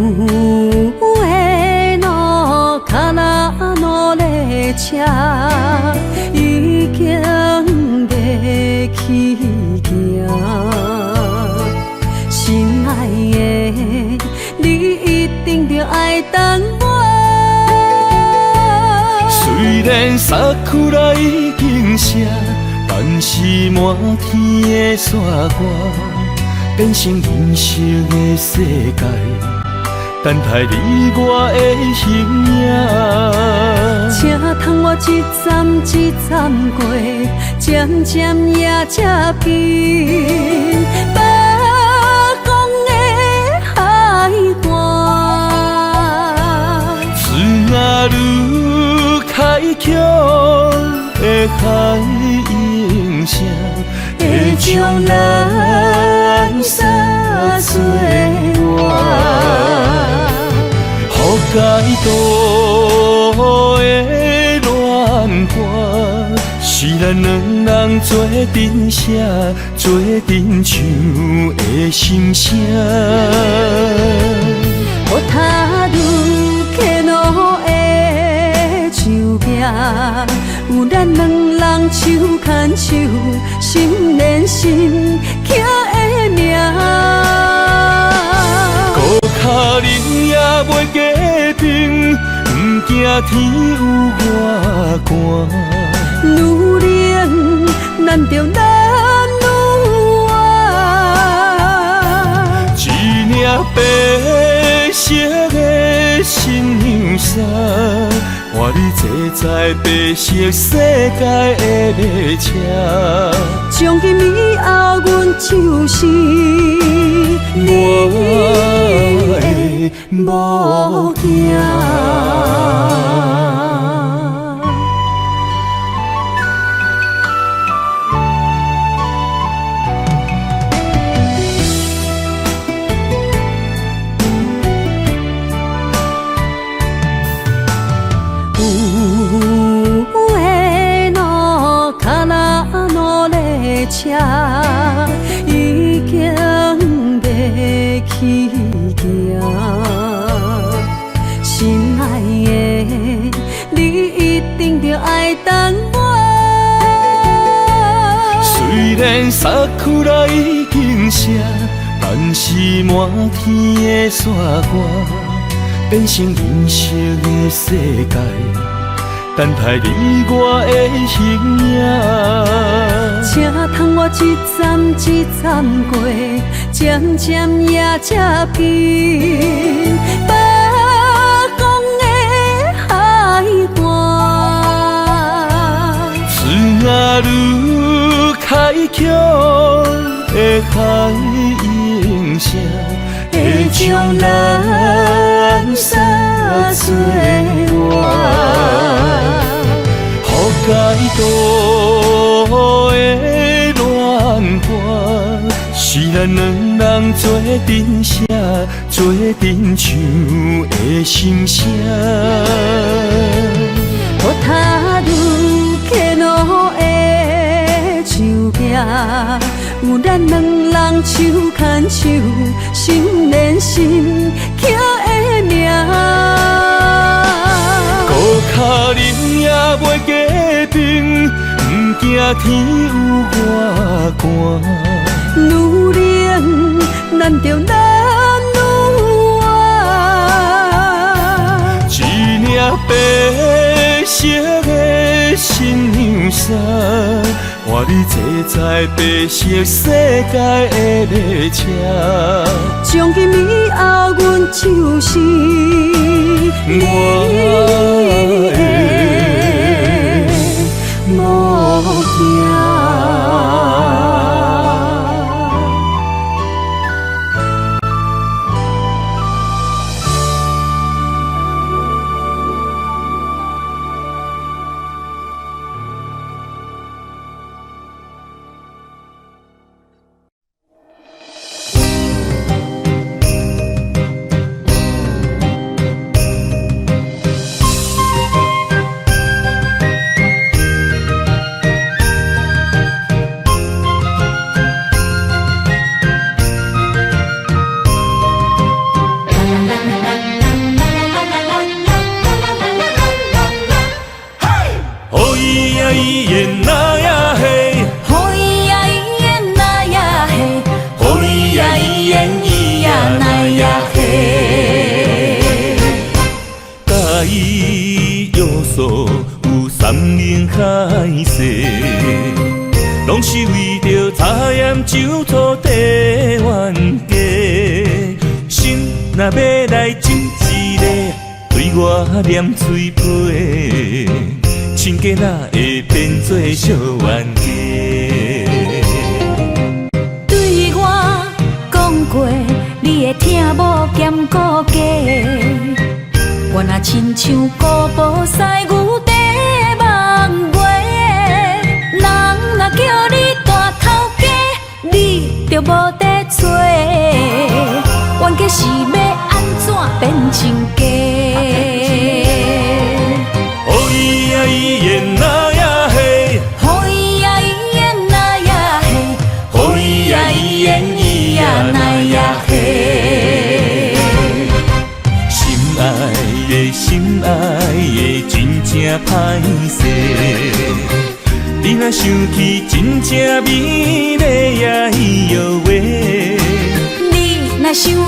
的路，脚拉努力车，已经袂去行。心爱的，你一定着爱等我。虽然衫裤内已经湿，但是满天的雪花变成银色的世界，等待你我的形影。请通我一站一站过，渐渐也才变北方的海岸。水若愈开阔的海音声，会将咱撒做我。予解渡的恋歌，是咱两人做阵写，做阵唱的心声。我踏入客路的树壁，有咱两人手牵手，心连心刻的名。孤脚人也袂加冰，不惊天有外寒。女人难着男女爱，一领白色的新娘衫，换你坐在白色世界的列车。从今以后，阮就是你的某囝。车已经袂去行，心爱的，你一定着爱等我。虽然衫裤内已经湿，但是满天的雪花变成银色的世界，等待你我的形影。请通我一站一站过，渐渐也才变北方的海岸。水若愈开阔的海音声，会将咱撒做我。予解渡的恋歌，是咱两人做阵写，做阵唱的心声。我踏入客路的树壁，有咱两人手牵手，心连心刻的名。孤脚人也袂加冰，不惊天有外寒。女人难着男女爱，一领白色的新娘衫，换你坐在白色世界的列车。从今以后，阮就是你的某囝。种一个对我念嘴皮，亲家哪会变做小冤家？对我讲过，你会听某兼顾家。我若亲像古堡西牛在梦月，人若叫你大头家，你就无得做。冤家是要安怎变亲家？哦咿呀咿耶那呀嘿，好伊呀伊耶那呀嘿，哦咿呀咿耶咿呀那呀嘿。心爱的真正歹势，你若想起真正美丽呀伊哟喂。你若想要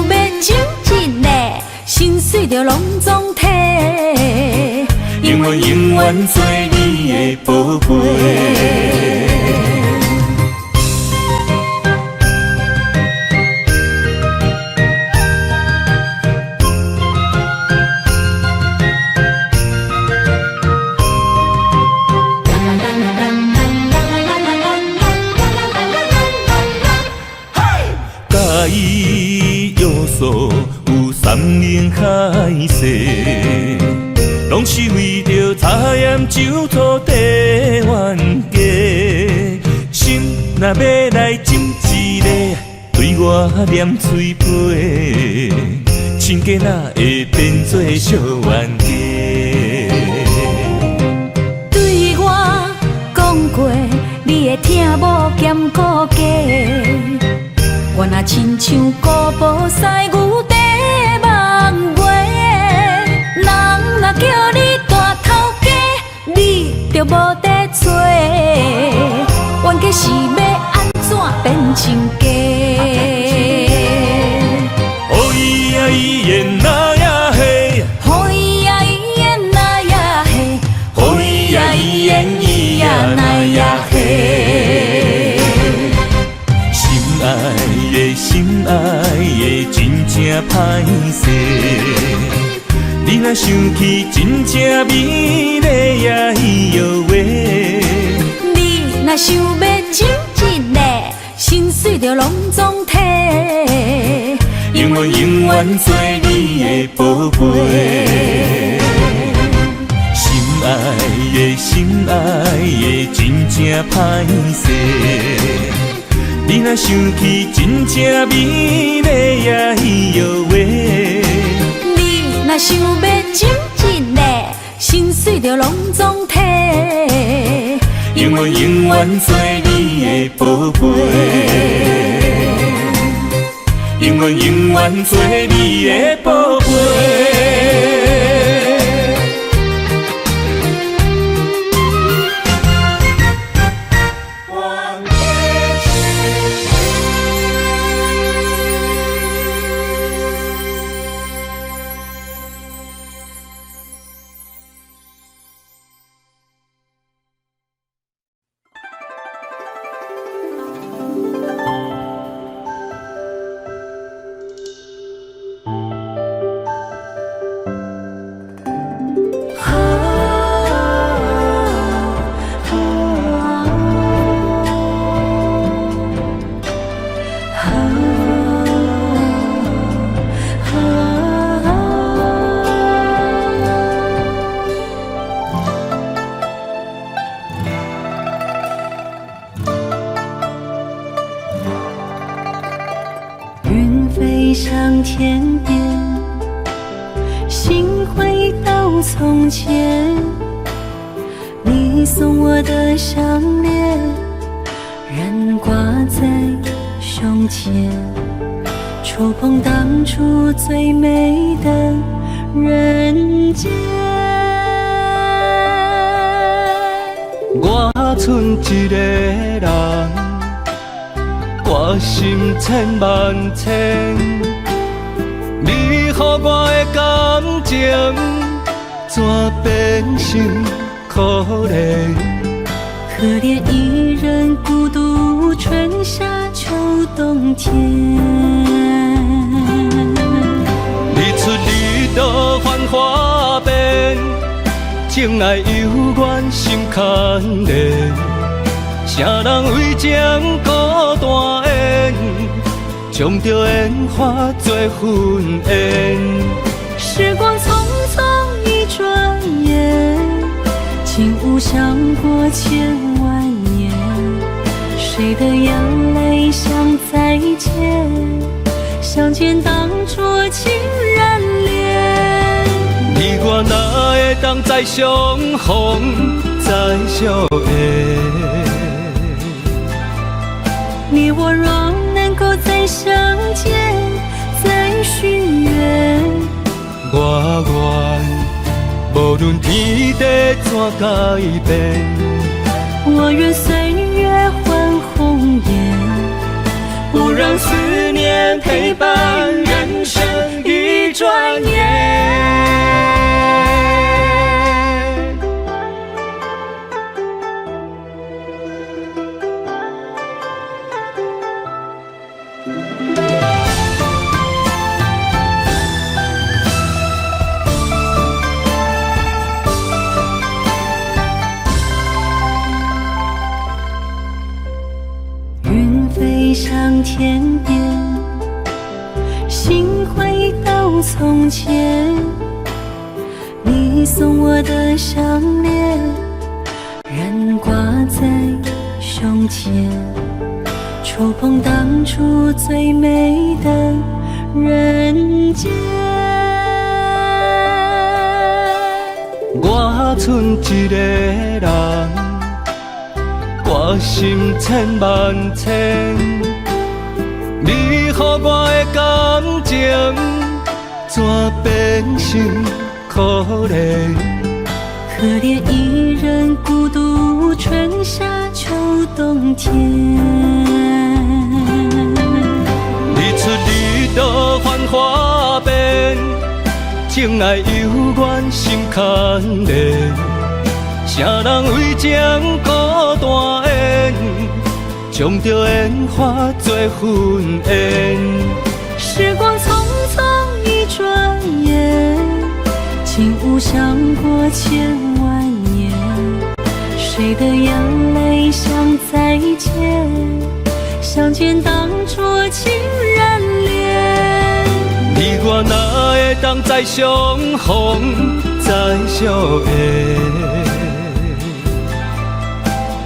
亲一个，心碎就拢总体，永远永远做你的宝贝。有山盟海誓，拢是为着茶盐酒土地冤家。心若要来种一个对我念嘴皮，亲家哪会变做小冤家？对我讲过，你会听某兼顾家。我若亲像古堡西牛在梦月，人若叫你大头家，你就无得做。冤家是要安怎变亲家？哦咿呀咿耶那呀嘿，好伊呀伊耶那呀嘿，哦咿呀咿耶咿呀那呀嘿。心爱的真正歹势，你若想起真正美丽呀伊哟喂。你若想要亲一个，心碎就拢总体，永远永远做你的宝贝。心爱的真正歹势，你若想起真正美丽呀伊哟喂。你若想要亲一个，心碎就拢总体，永远永远做你的宝贝，永远永远做你的宝贝。云飞上天边，心回到从前。你送我的项链，仍挂在胸前，触碰当初最美的人间。我剩一个人，我心千万千，你予我的感情，怎变成可怜？可怜一人孤独，春夏秋冬天。你出离花变，情爱犹原心牵连。啥人为情孤单缘，将着烟花做粉烟。时光匆匆一转眼，竟无想过千万年。谁的眼泪像再见？相见当作情人恋。你我哪会当再相逢再相爱？你我若能够再相见，再许愿。我愿无论天地怎改变，我愿岁月换红颜，不让思念陪伴人生一转眼。云飞上天边，心回到从前。你送我的项链，仍挂在胸前，触碰当初最美的人间。我剩一个人，我心千万千，你予我的感情，怎变成可怜？可怜一人孤独，春夏秋冬天。日出日落繁华变，情爱犹原心牵连。啥人为情孤单缘，将着烟花做粉烟。时光匆匆一转眼，竟无想过千万年。谁的眼泪像再见？相见当作情人恋。你我哪会当再相逢再相爱？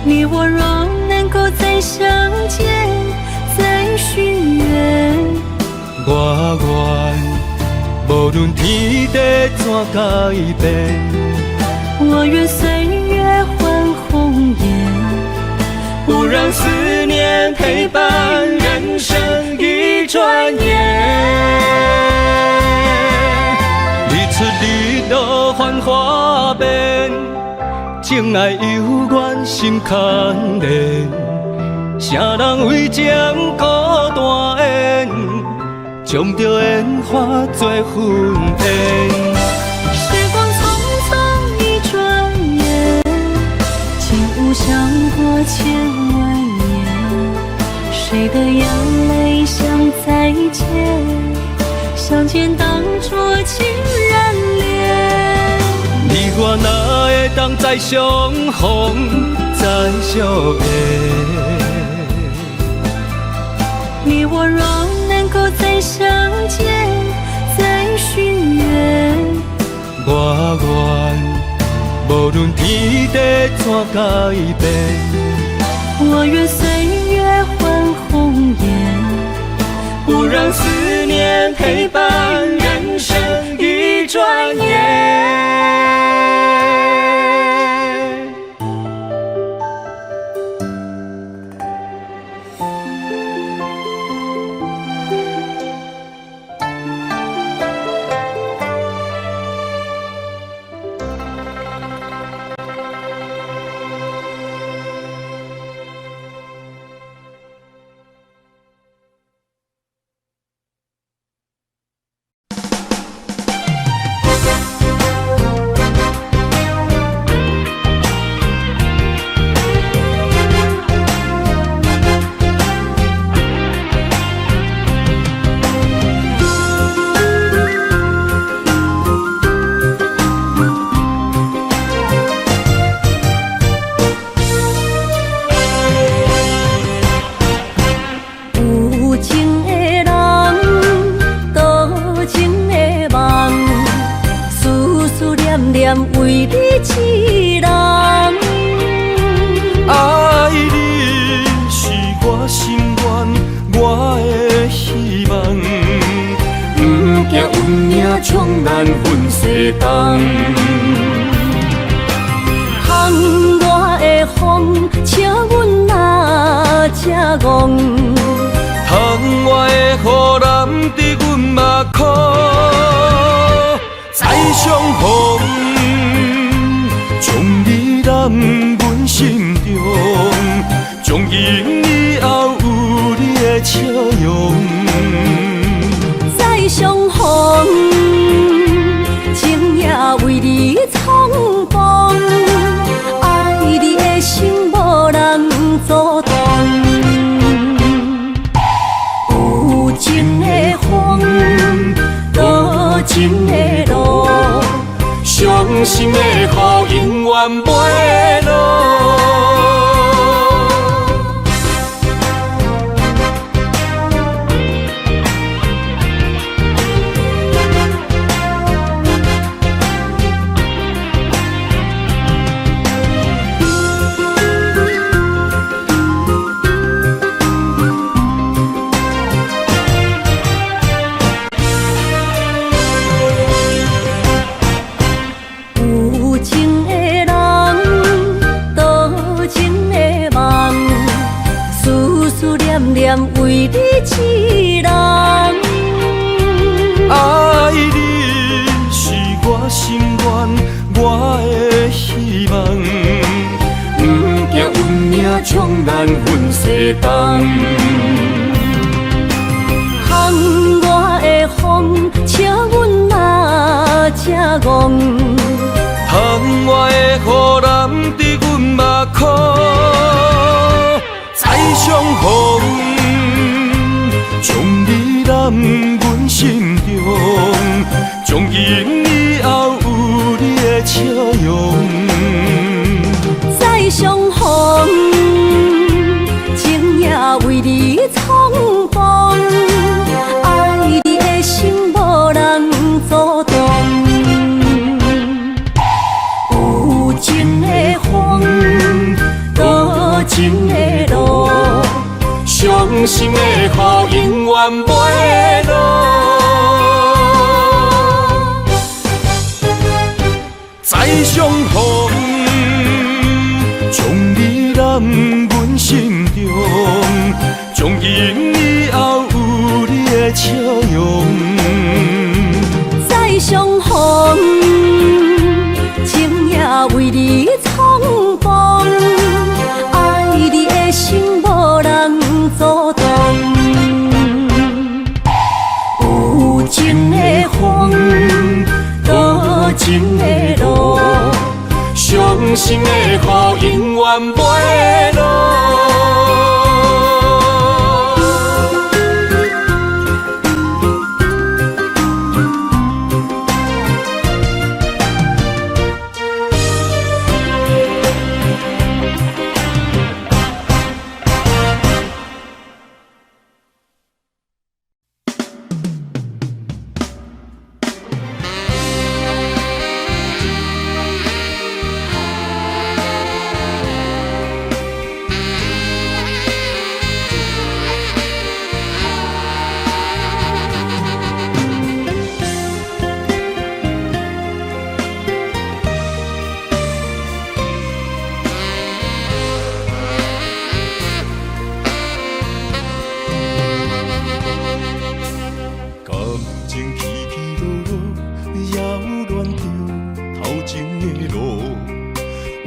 你我若能够再相见，再许愿。我愿无论天地怎改变，我愿岁月换红颜，不让思念陪伴人生一转眼。日出日落繁华变，情爱犹原心牵连。啥人为情孤单缘，将着烟花做粉烟。时光匆匆一转眼，竟无想过千万年。谁的眼泪像再见？相见当作情人恋。你我哪会当再相逢再相爱？你我若能够再相见，再许愿。我愿无论天地怎改变，我愿岁月换红颜，不让思念陪伴人生一转眼。念为你一人。爱你是我心愿，我的希望。不惊运命冲咱分世东。窗外的风，笑阮哪这戆。窗外的雨淋伫阮目眶，再相逢，将你揽阮心中，从今以后有你的笑容。再相逢，情也为你创风，爱你的心无人阻挡。有情的风，多情的路，伤心的雨永远袂落。为你一人，爱你是我心愿，我的希望。不惊运命冲咱分世东。窗外的风，笑阮哪这戆。窗外的雨淋伫阮目眶，再相逢。将你揽阮心中，从今以后有你的笑容。再相逢，情也为你创风，爱你的心无人阻挡。有情的风，多情的路，伤心的雨永远袂落。再相逢，将你揽阮心中，从今以后有你的笑容。再相逢，情也为你创风，爱你的心无人阻挡。有情的风，多情的路，伤心的雨永远袂落。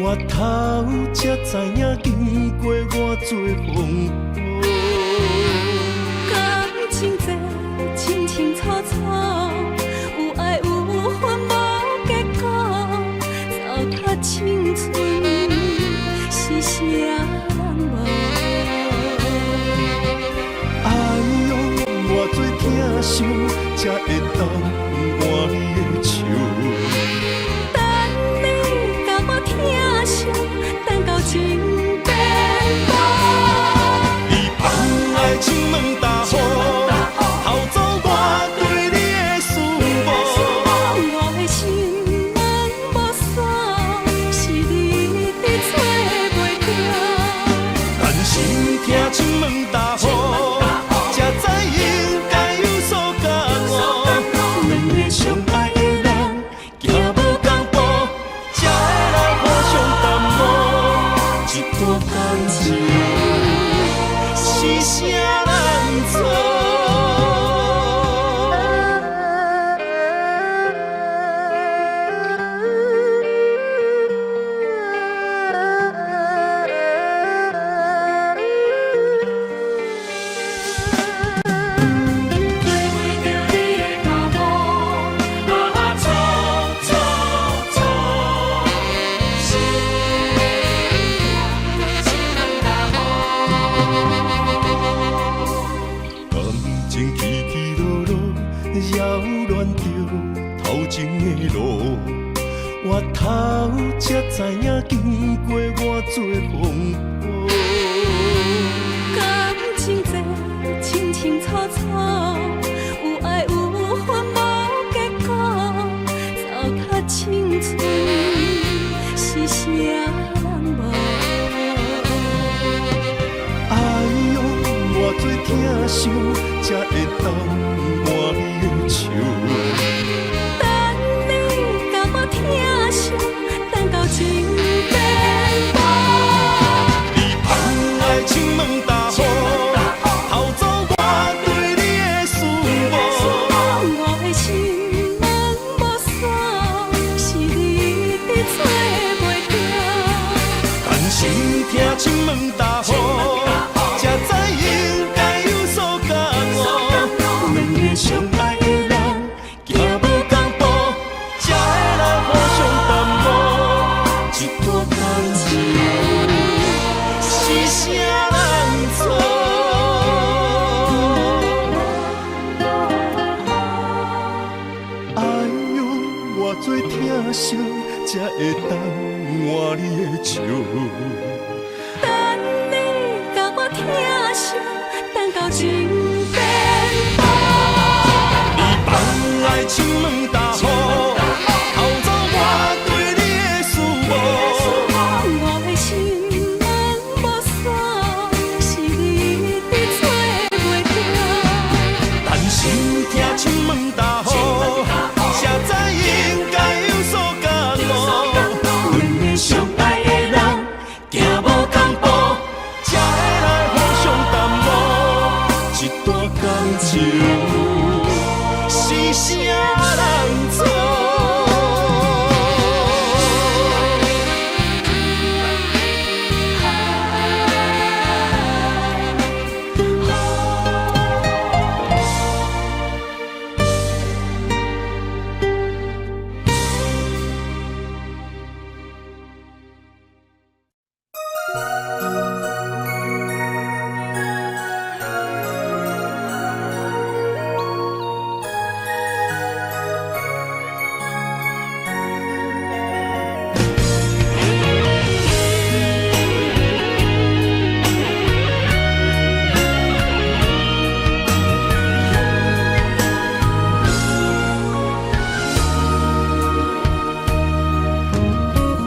我头才知影，经过偌多风雨。感情这清清楚楚，有爱有恨无结果，糟蹋青春是啥人无？哎呦，偌多疼惜，才会当换你的手。等到情变无，你放爱情门大雨，偷走我对你的思慕。我的心门无情的路，我头才知影经过偌多风波。感情这清清楚楚，有爱有恨无结果，糟蹋青春是啥人无？哎呦，偌多疼惜，才会当换你的手。等你甲我疼惜，等到情变薄。你放爱情问大雨，偷走我对你的思慕。我的心门无锁，是你伫找袂着。但是听亲问大雨，才知应该有所感悟。两个相爱的人，行无同步，才会来互相淡薄。一段感情是啥人错？哎呦，偌多疼惜，才会当换你的手。等你甲我疼惜，等到情变薄。你放爱情问大雨，偷走我对你的思慕。我的心门无锁，是你伫找袂着。但是听亲问大雨，才知应该有所感悟。两个相爱的人，行无同步，才会来互相淡薄。一段感情是啥人错？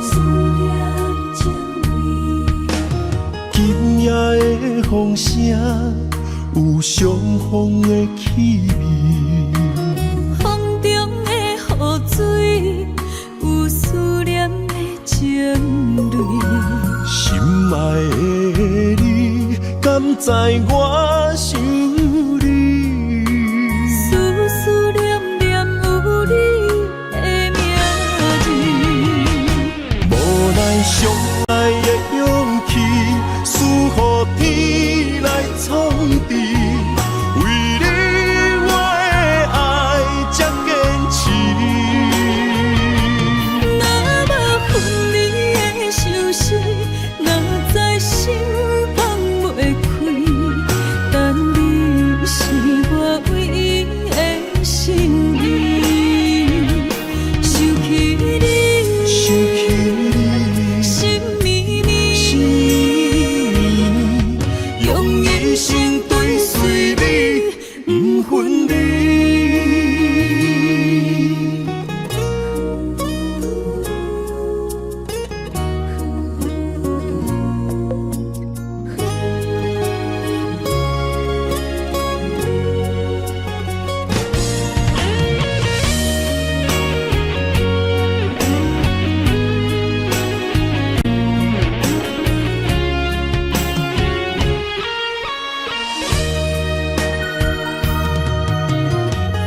思念情味，今夜的风声有相逢的气味，风中的雨水，有思念的情泪。心爱的你，敢知我想你？思思念念有你的名字。无奈相爱的勇气，输予天来创治。为你我的爱才坚持。若无分离的相思，哪知心放袂开。但你是我唯一的心意，想起你，想起你，心绵绵，用一生追随你，不分离。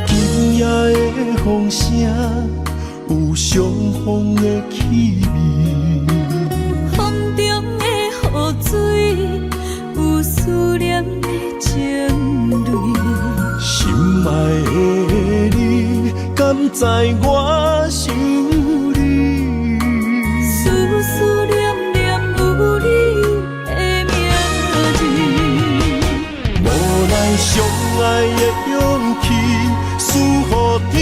今夜的风声有相逢的气味，风中的雨水，有思念的情泪。心爱的你，敢知我想你？思思念念有你的名字。无奈相爱的勇气，输予天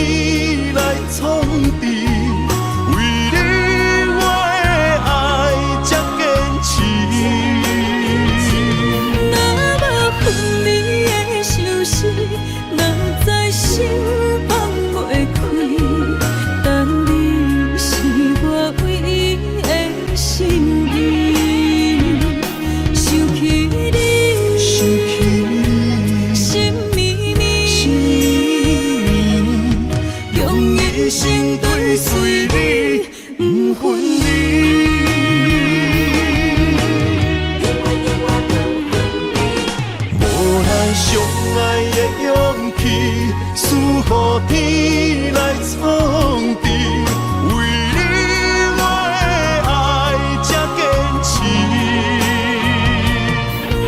来创对随你，不分离。无咱相爱的勇气，赐予天来创治。为你我的爱才坚持。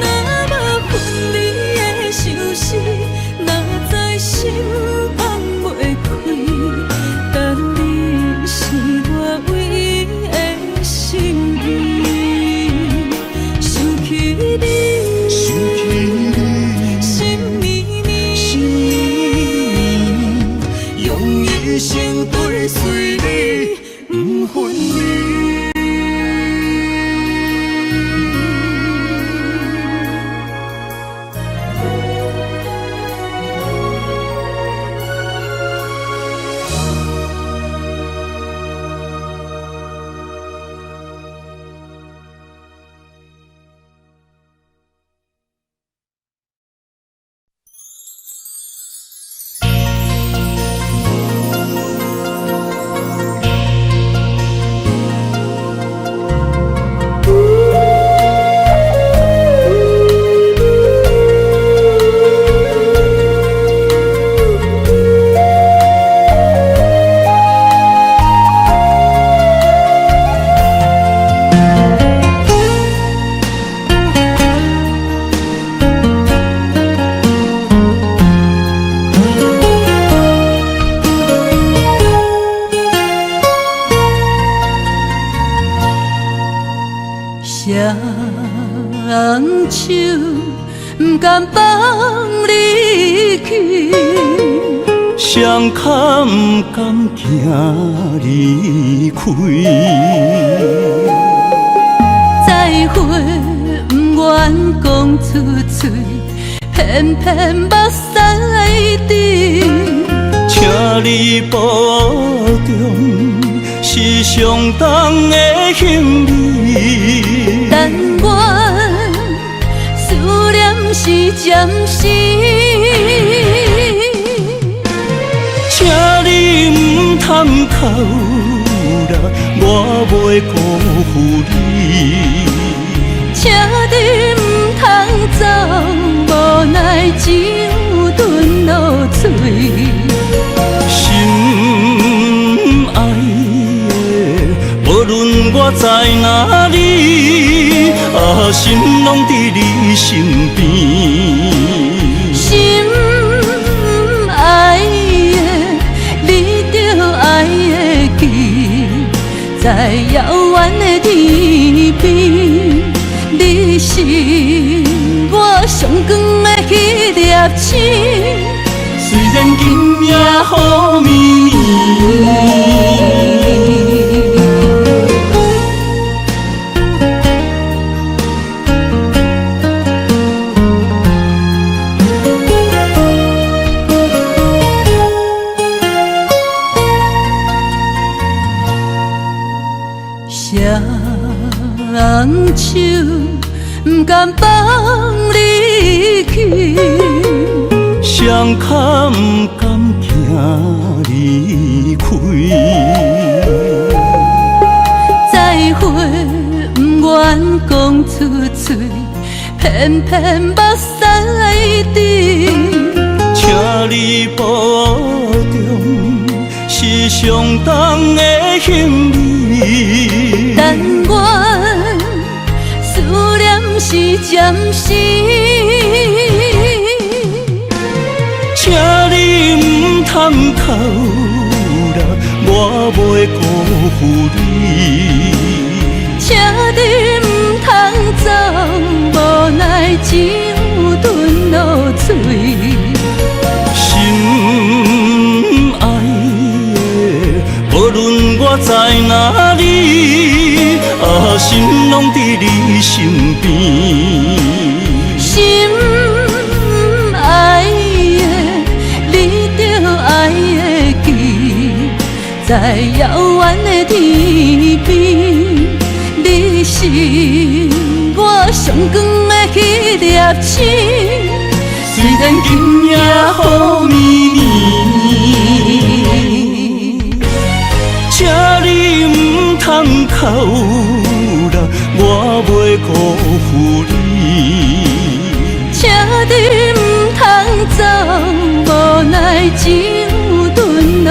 若无分离的相思，若在心放袂开，但你是我唯一的心意。想起你，想起你，心绵绵，心绵绵，用一生对随你，不分离。双手不甘放你去，双脚不甘行离开，再会不愿讲出嘴，偏偏目屎滴。请你保重，是上重的行李。但愿思念是暂时，请你不通哭啦，我袂辜负你。请你不通走，无奈只有吞落嘴。心爱的，无论我在哪里，心拢伫你身边。心爱的，你着爱会记，在遥远的天边，你是我上光的迄粒星。虽然今夜雨绵绵，双手不甘放你去，双脚不甘行离开，再会不愿讲出嘴，偏偏目屎滴。请你保重，是上重的行李。但愿思念是暂时，请你不通哭啦，我袂辜负你。请你不通走，无奈只有吞落嘴。心爱的，无论我在哪里，心拢伫你身边。心爱的，你着爱会记，在遥远的天边，你是我上光的迄粒星。虽然今夜雨绵绵，口啦，我袂辜负你。车你唔通走，无奈只有吞落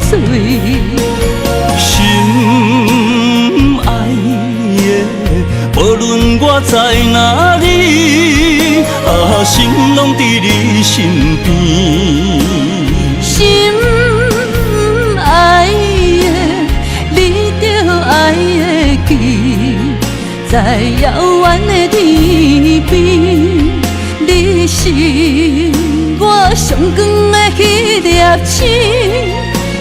嘴。心爱的，无论我在哪里，心拢伫你身边。心爱的，你着爱会记，在遥远的天边，你是我上光的迄粒星。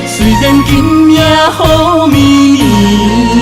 虽然今夜雨绵绵。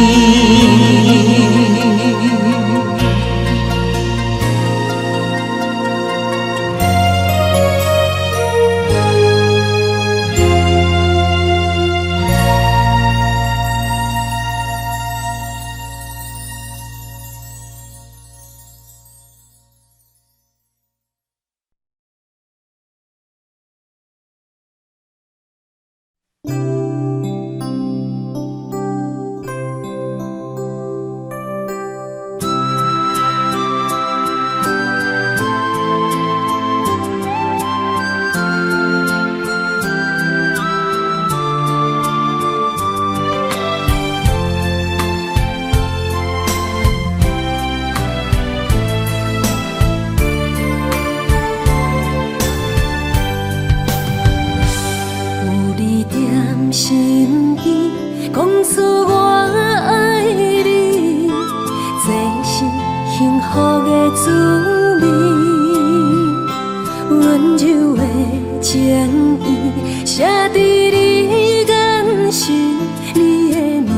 身边，讲出我爱你，这是幸福的滋味。温柔的情意，写伫你眼神，你的名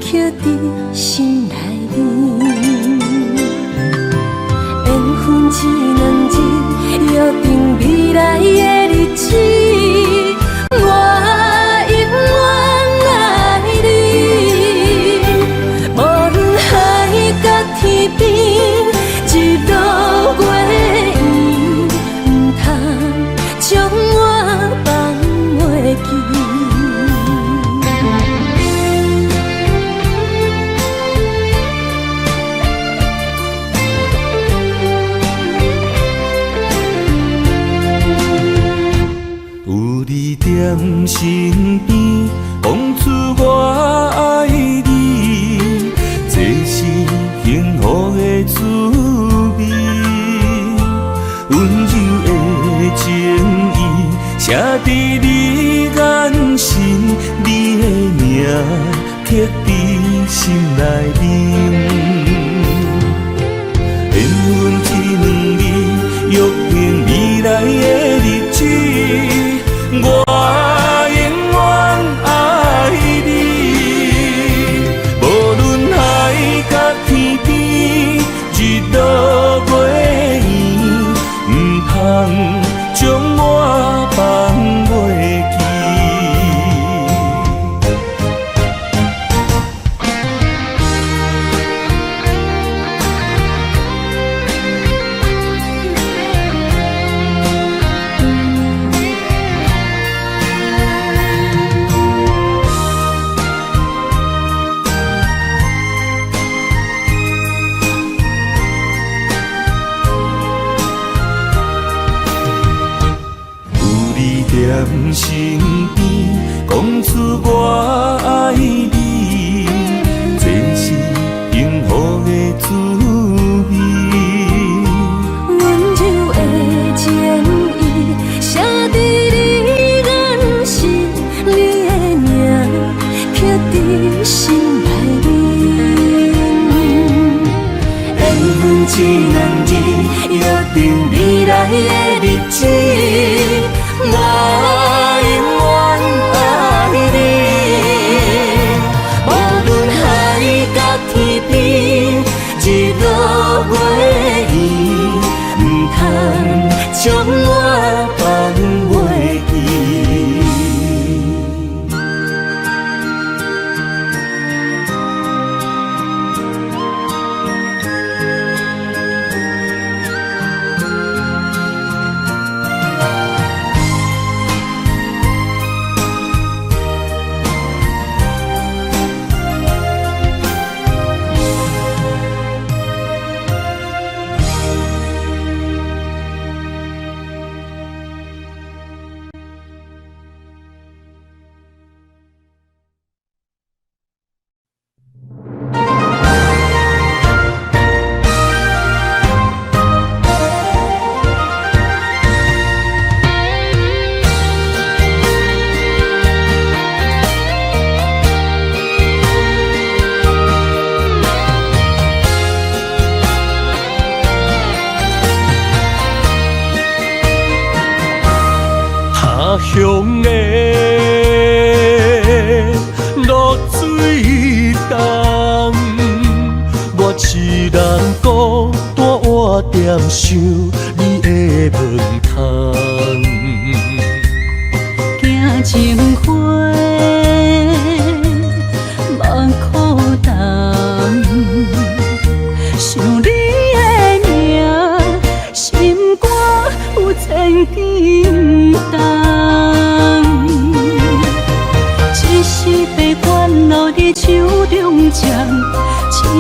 刻伫心内面。缘分一两字，约定未来的日子。我永远爱你，无论海角天边，日落月圆，唔通将我放袂记。在身边，讲出我爱你，这是幸福的滋味。温柔的情意，写伫你眼神，你的名刻伫心内面。缘分一两字，约定未来的日子。我永远爱你，无论海角天边，日落月圆，唔通将我放袂记。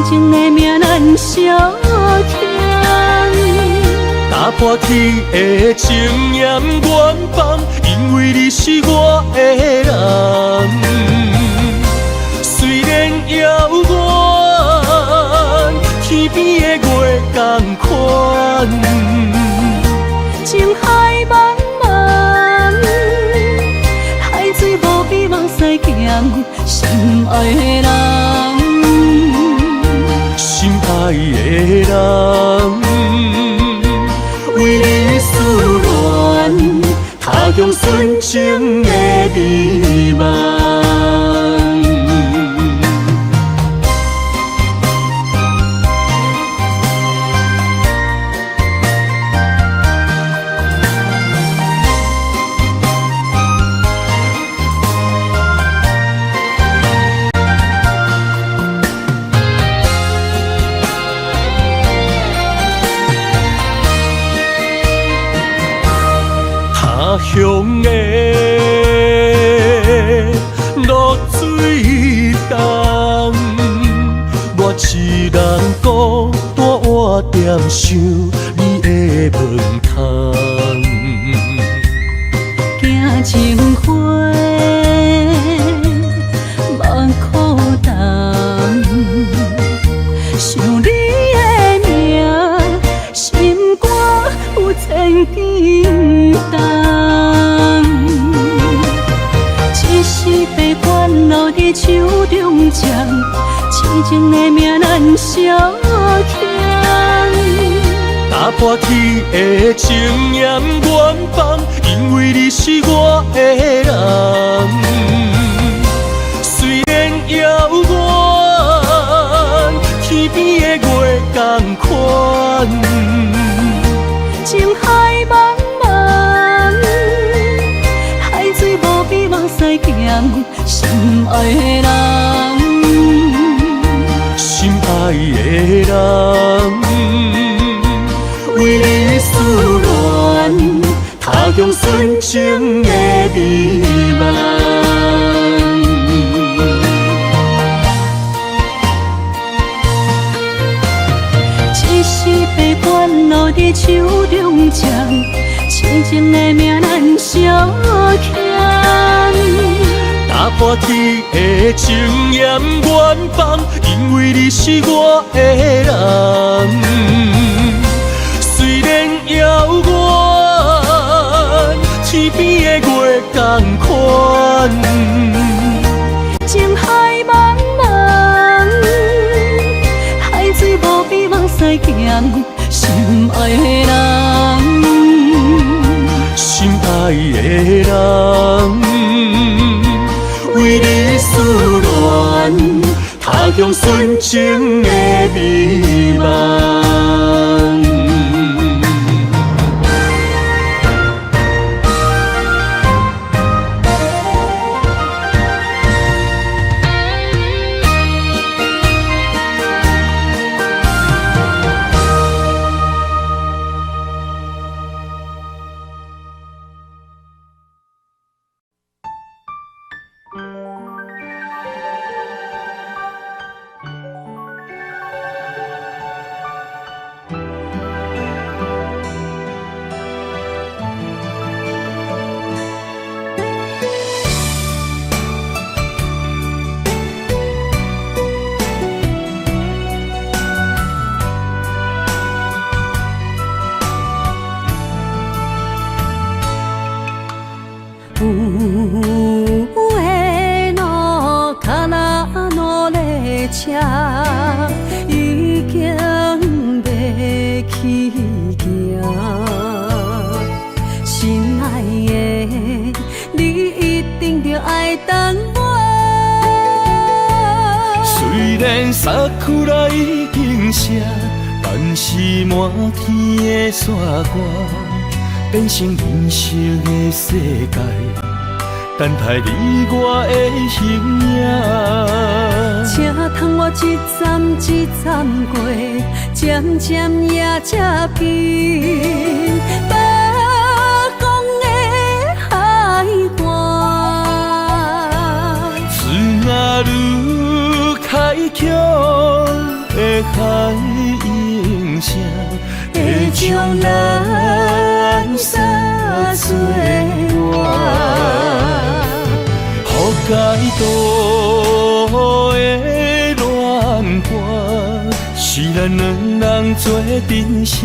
情的命咱相欠，打破天的情严愿放，因为你是我的人。虽然遥远，天边的月同款，情海茫茫，海水无比望西行，心爱的人，心爱的人，为你思恋，他乡纯情的美梦。他乡的露水重，我一人孤单活点想你的门窗。行情花望苦重，想你的名，心肝有千斤重。一时被烦恼在手中掌，痴情的命咱相欠。打破天的情严愿放，因为你是我的人。虽然遥远，天边的月同款，情海茫茫，海水无比望西行，心爱的人，心爱的人，为你思恋，他乡纯情的美梦。一时被烦恼在手中掌，痴情的命咱相欠。打破天的情严愿放，因为你是我的人。虽然遥远，天边的月同款，情海茫茫，海水无比望西行，心爱的人，心爱的人，为你思恋，他乡纯情的美梦。有的路脚那努力车，已经要起行。心爱的，你一定要爱等我。虽然沙丘来已经谢，但是满天的山歌，变成人生的世界，等待你我的形影。请通我一站一站过，渐渐也接近北方的海岸。枝桠愈开阔，的海音声，会将咱三做活。予解渡的乱花，是咱两人做阵写，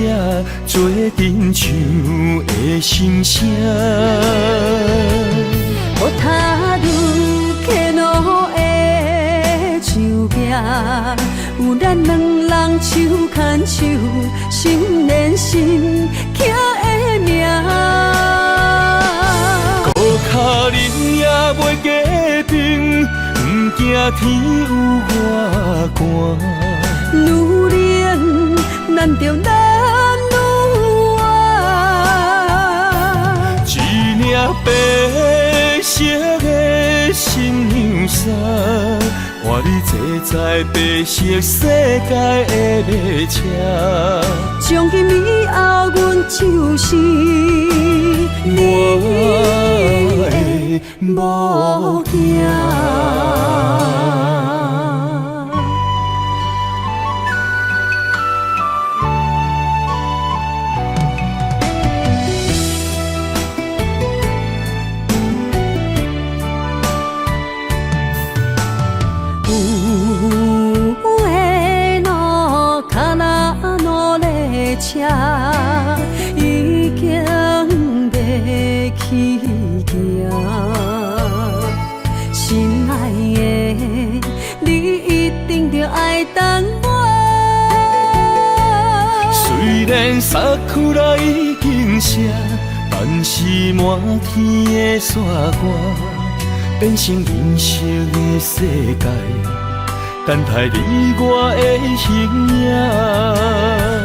做阵唱的心声。雨塔愈起落的树壁，有咱两人手牵手，心连心刻的名。孤脚忍也袂加冰，不惊天有外寒。愈冷，咱着咱愈爱。一领白色的新娘衫，换你坐在白色世界的列车。从今以后，阮就是我的某囝。车已经要起行，心爱的，你一定着爱等我。虽然衫裤内已经湿，但是满天的雪花变成银色的世界，等待你我的形影。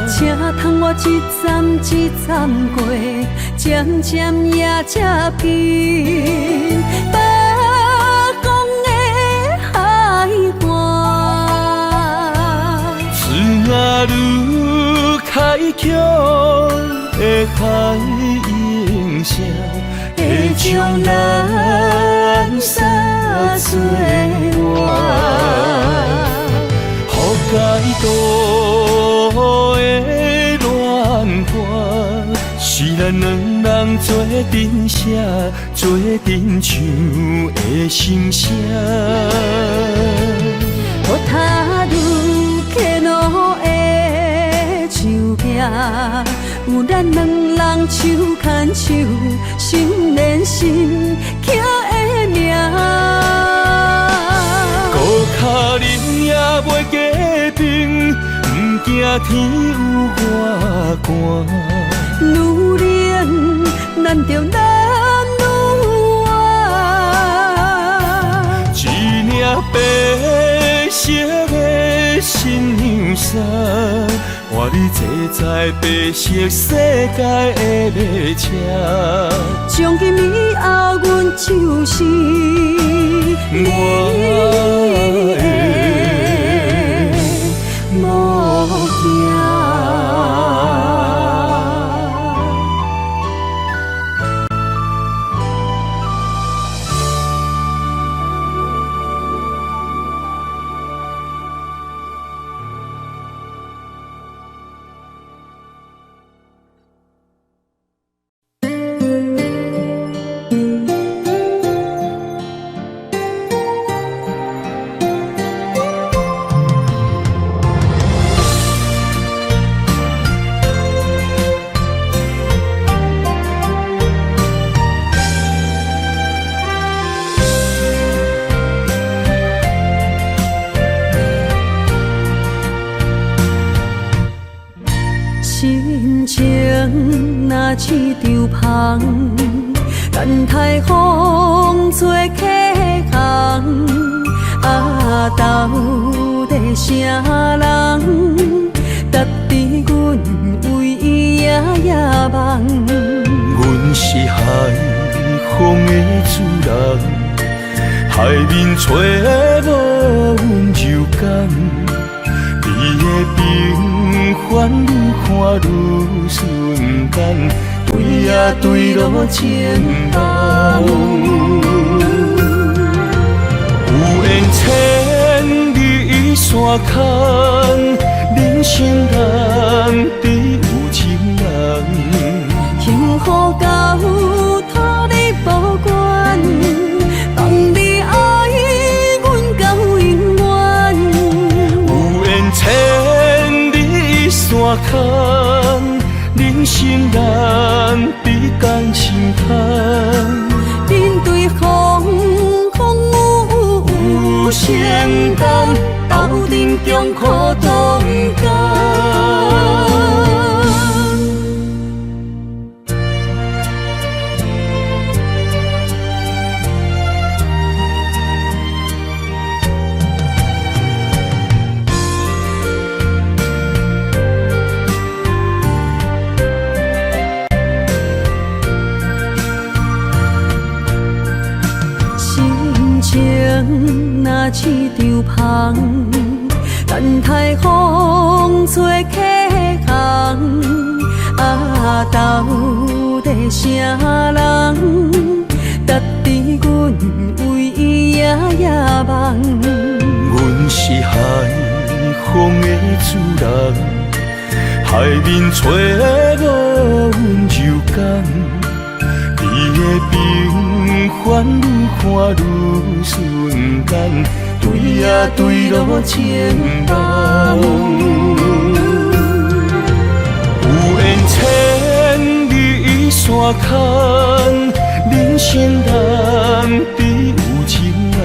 请通我一站一站过，渐渐也这边北港的海岸。枝桠愈开口的海音声，会将咱三做活。予解渡的乱花，是咱两人做阵写，做阵唱的心声。雨塔愈起落的树壁，有咱两人手牵手，心连心刻的名。孤脚忍也袂加冰，不惊天有外寒。愈冷，咱着咱愈爱。一领白色的新娘衫，换你坐在白色世界的列车。从今以后，阮就是我的某囝。心情若一场风，等待风吹起航。啊，到底啥人值得阮为伊夜夜梦？阮是海风的主人，海面吹无阮柔感。你的平凡愈看愈顺眼，对呀对路前方。有缘千里山牵，牵，人生难比共心牵。面对风雨有承担，斗阵共苦同甘。若市场芳，等待风吹客行。啊，到底啥人，值得阮为伊夜夜梦？阮是海风的主人，海面吹无阮柔感。你的平凡愈看愈顺眼，对啊对路情梦。有缘千里山牵，人生难比有情人。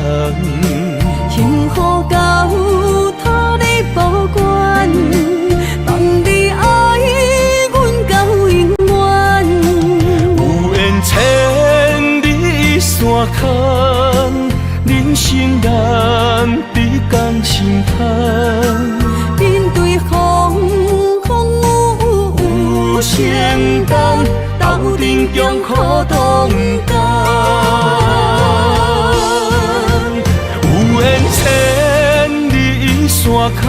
幸福到土地保管，望你爱阮到永远。有缘千里山牵，人生难比共心牵。面对风雨有承担，斗阵共苦同甘。有缘千里山牵，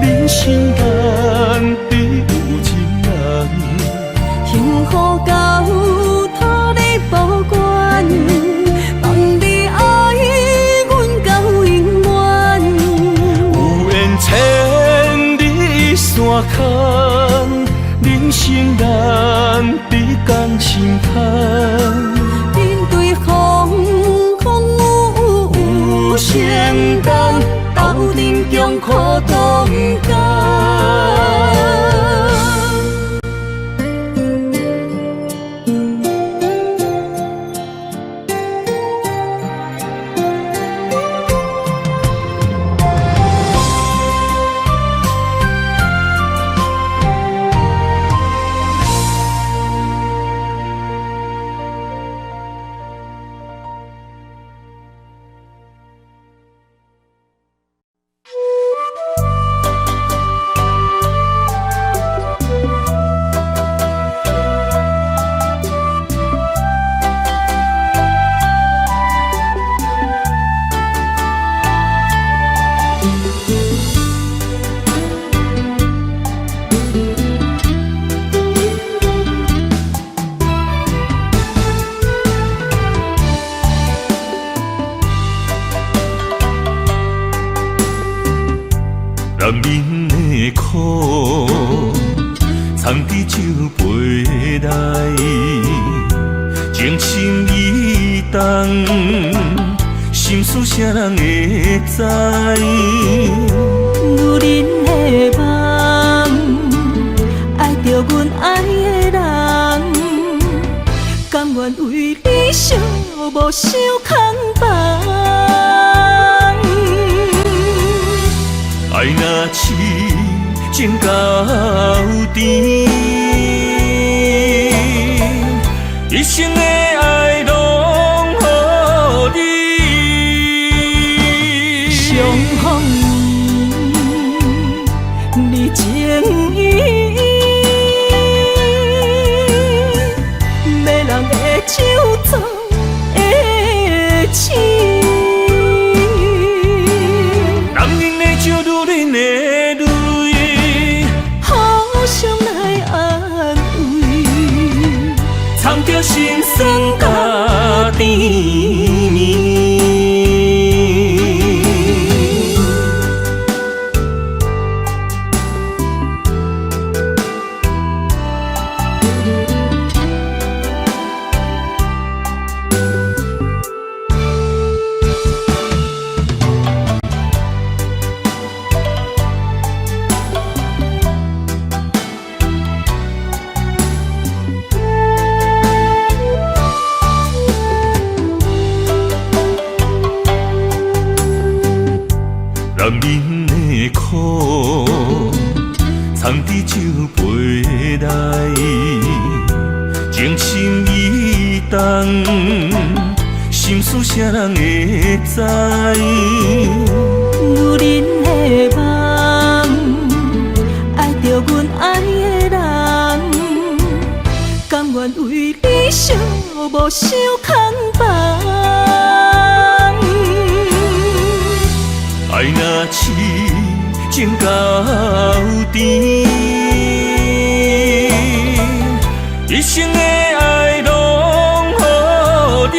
人生难比有情人。幸福到土地保管，望你爱阮到永远。有缘千里山牵，人生难比共心牵。面对风雨有承担，斗阵共苦同甘。男人的苦，藏伫酒杯内，情深意重，心事啥人会知？女人的梦，爱着阮爱的人，甘愿为你寂寞受空房。爱若痴情到底，一生的爱拢予你。相逢你情意，要人的手做的刺。男人的酒，女人的泪，好想来爱。男人的苦，藏伫酒杯内，情深意重，心事谁人会知？女人的梦，爱着阮爱的人，甘愿为你寂寞受空房。爱若痴情到底，一生的爱拢予你。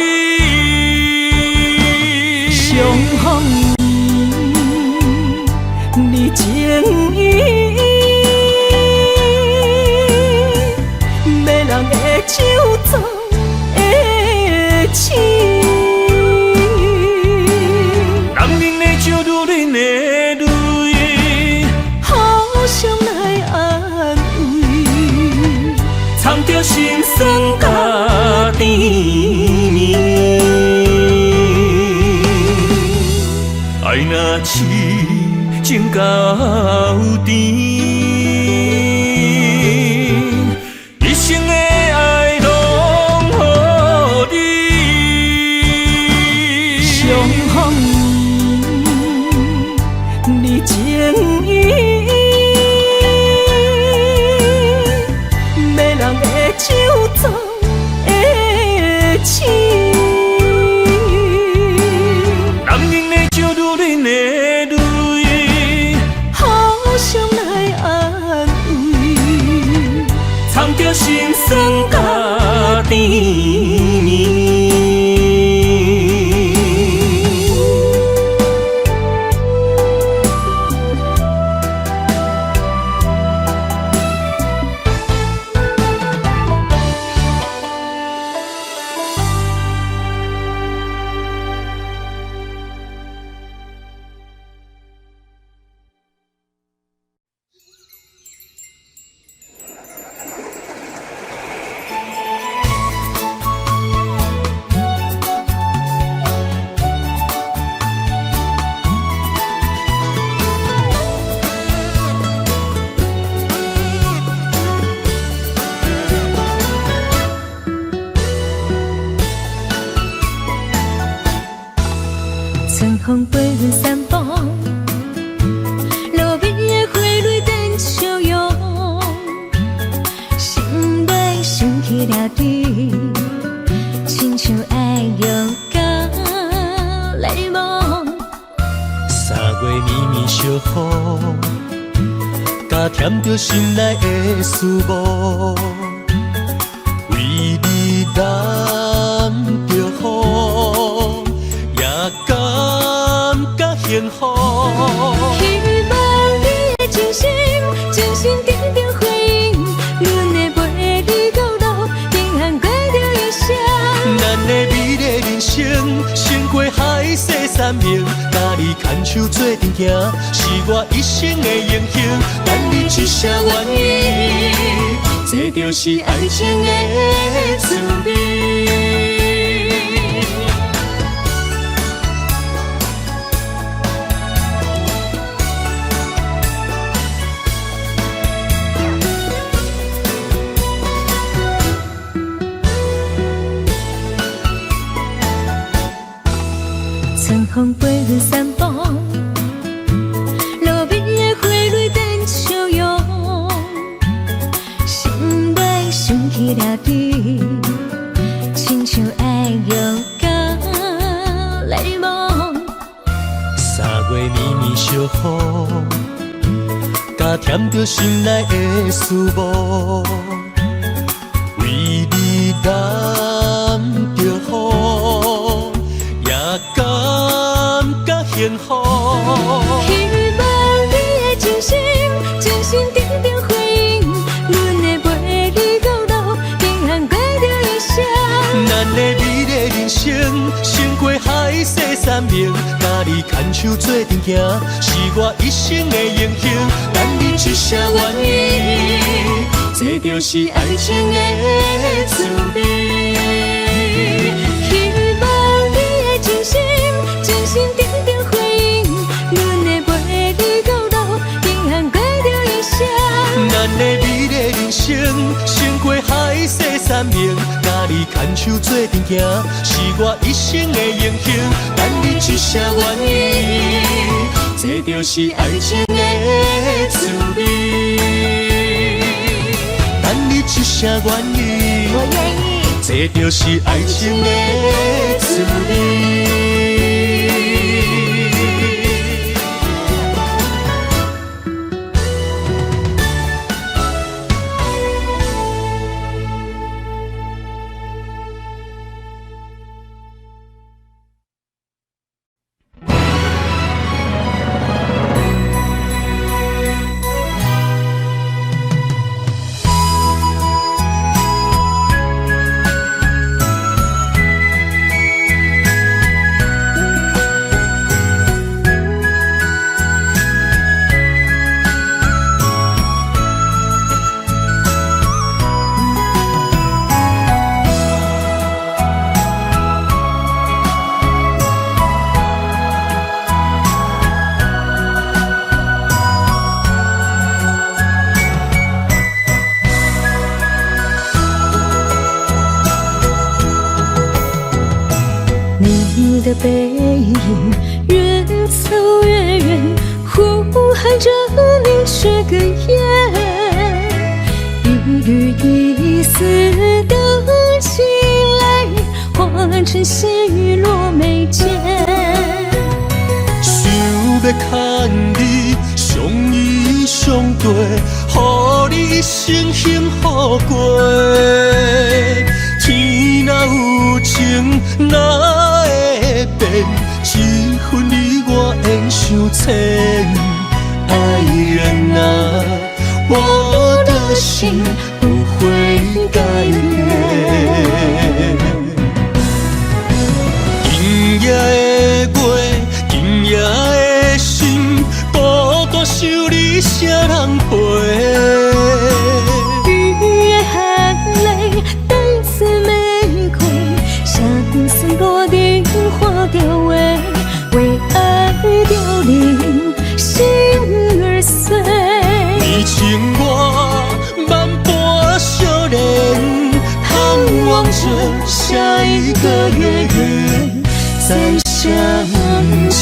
相逢你情意，要人会手做的痴。男人的酒，女人的泪，互相来安慰，藏着心酸甲甜蜜。爱若痴情到底，一生的爱拢予你。相逢你情意，要人会手做的痴。男人的酒，女人的泪，互相来安慰，藏着心酸甲甜蜜。春风陪阮散步，路边的花蕊等笑容，心内想起了你，亲像爱用到来梦。三月绵绵小雨，加添着心内的思慕，为你染着雨，也感觉幸福。希望你的真心，真心定定回应，阮会陪你到老，平安过着一生。咱的美丽人生，胜过海誓山盟。甲你牵手做阵行，是我一生的荣幸。等你一声愿意，这就是爱情的滋味。春风陪阮散步，路边的花蕊等笑容，心内想起了你，亲像爱用到来梦。三月绵绵小雨，加添着心内的思慕，为你染着雨，也感觉幸福。希望你的真心，真心定定回应，阮会陪你到老，平安过着一生。咱的美丽人生，胜过海誓山盟。甲你牵手做阵行，是我一生的荣幸。等你一声愿意，这就是爱情的滋味。希望你的真心，真心定定回应，阮会陪牵手做阵行，是我一生的英雄。等你一声愿意，这就是爱情的滋味。等你一声愿意，我愿意。这就是爱情的滋味。你的背影越走越远，呼喊着你这个夜，一缕一丝的起来，化成细雨落眉间。想要牵你相依相对，予你一生幸福过。天若有情，哪会变？一分你我缘相牵。爱人啊，我的心不会改变。今夜的月，今夜的心，孤单想你谁人陪？雨夜含泪，带刺玫瑰，相思落定花凋萎，为爱凋零，心儿碎。你情我万般相恋，盼望着下一个月圆再相见。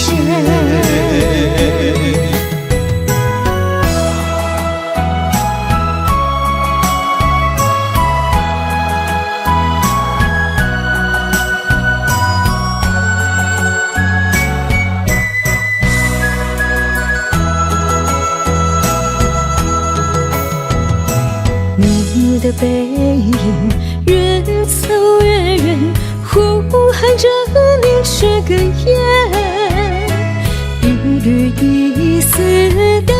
你的背影越走越远，呼喊着你这个夜，一缕一丝的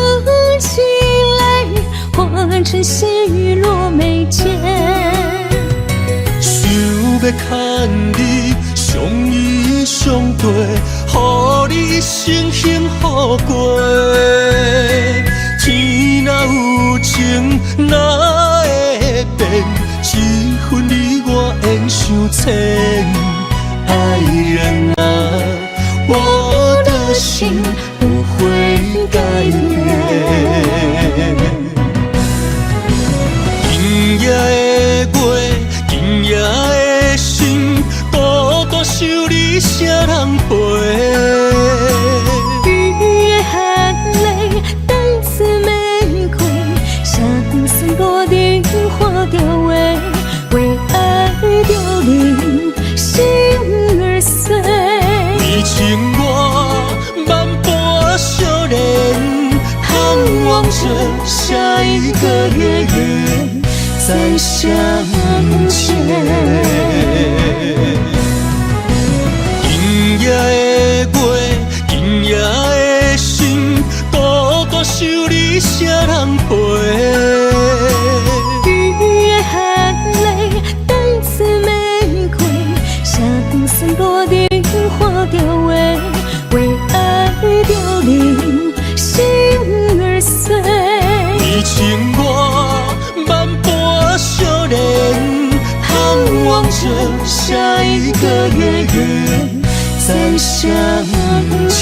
起来，化成细雨落眉间。想要牵你相依相对，予你一生幸福过。天若有情，哪会变？一分你我缘相牵。爱人啊，我的心不会改变。今夜的月，今夜的心，孤单想你谁人陪？雨夜含泪，带刺玫瑰，相思落定花凋萎，为爱凋零，心儿碎。你情我万般相恋，盼望着下一个月圆再相见。今夜的月，今夜的心，孤单想你谁人陪？雨夜含泪，带刺玫瑰，相思落定花凋萎，为爱凋零，心儿碎。你情我万般相恋，盼望着下一个月圆再相见。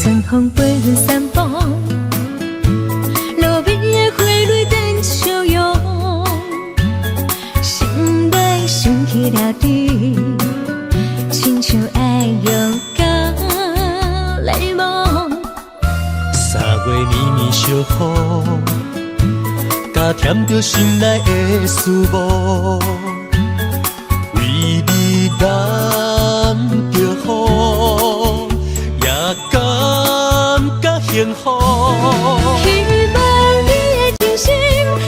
春风飞阮山坡，路边的花蕊变笑容，心内想起了你，亲像爱用到来梦。3月绵绵小雨，加添着心内的思慕，为你染着雨，也感觉幸福。希望你的真心，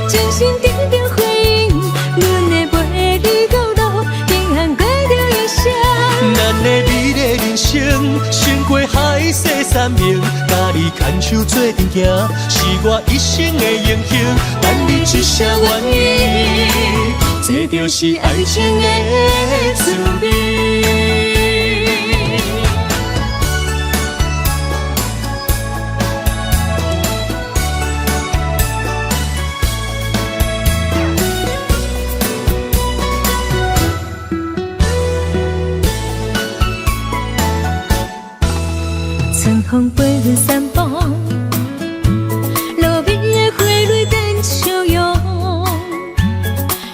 真心得到回应，阮会陪你到老，平安过着一生。咱的美丽人生，胜过海誓山盟，甲你牵手做阵行，是我一生的英雄。等你一声愿意，这就是爱情的滋味。春风飞阮山坡，路边的花蕊变笑容，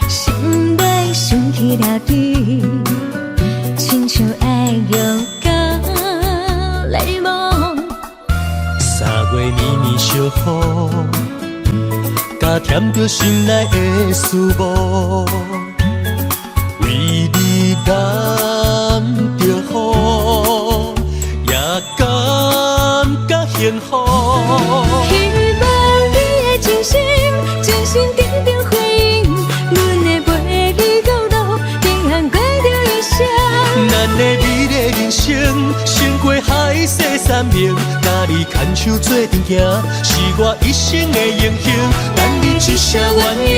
心内想起了你，亲像爱用到来梦。3月绵绵小雨，加添着心内的思慕，为你染着雨，也感觉幸福。希望你的真心，真心得到回应，阮会陪你到老，平安过着一生。咱的美丽人生，胜过海誓山盟，甲你牵手做阵行，是我一生的英雄。等你一声愿意，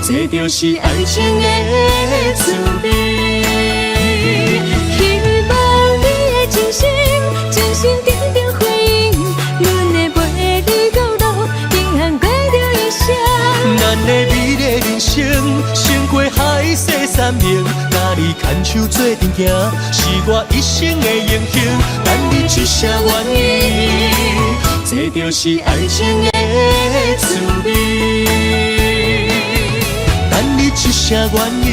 这就是爱情的滋味。希望你的真心，真心得到回应，阮会陪你到老，平安过着一生。咱的美丽人生，胜过海誓山盟，甲你牵手做阵行，是我一生的英雄。等你一声愿意，这就是爱情的滋味。等你一声愿意，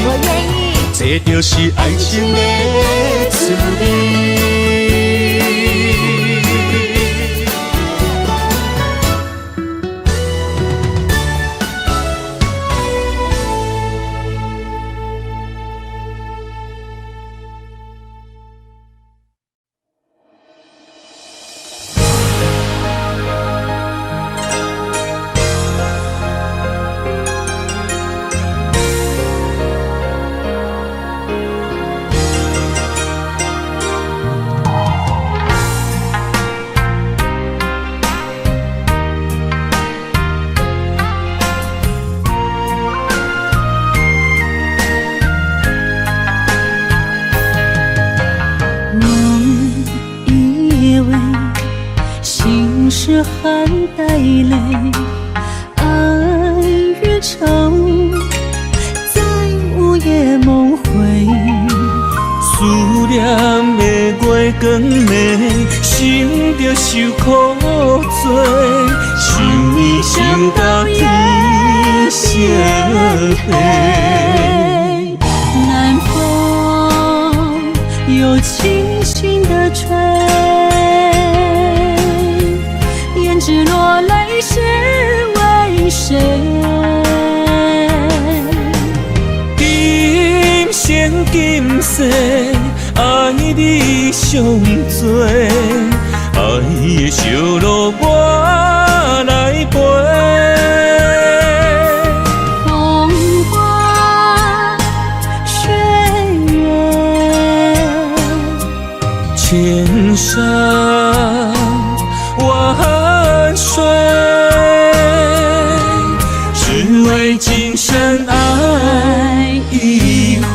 我愿意，这就是爱情的滋味。是含带泪，爱越长，在午夜梦回。思念的月光暝，心着受苦做，想你想到天色黑。南风又轻轻地吹，胭脂落泪是为谁？今生今世，爱你上多，爱的小路我来陪。风花雪月，千山万水，只为今生爱一回。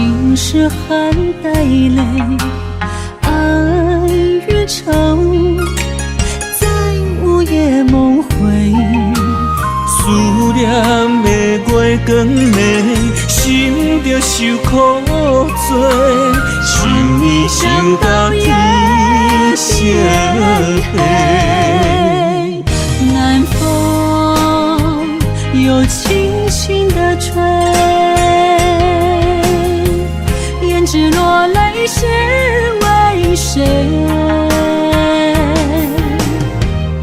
心事还带泪，爱与愁在午夜梦回。思念的月光暝，心着受苦做，想你想到天色黑。南风又轻轻地吹，胭脂落泪是为谁？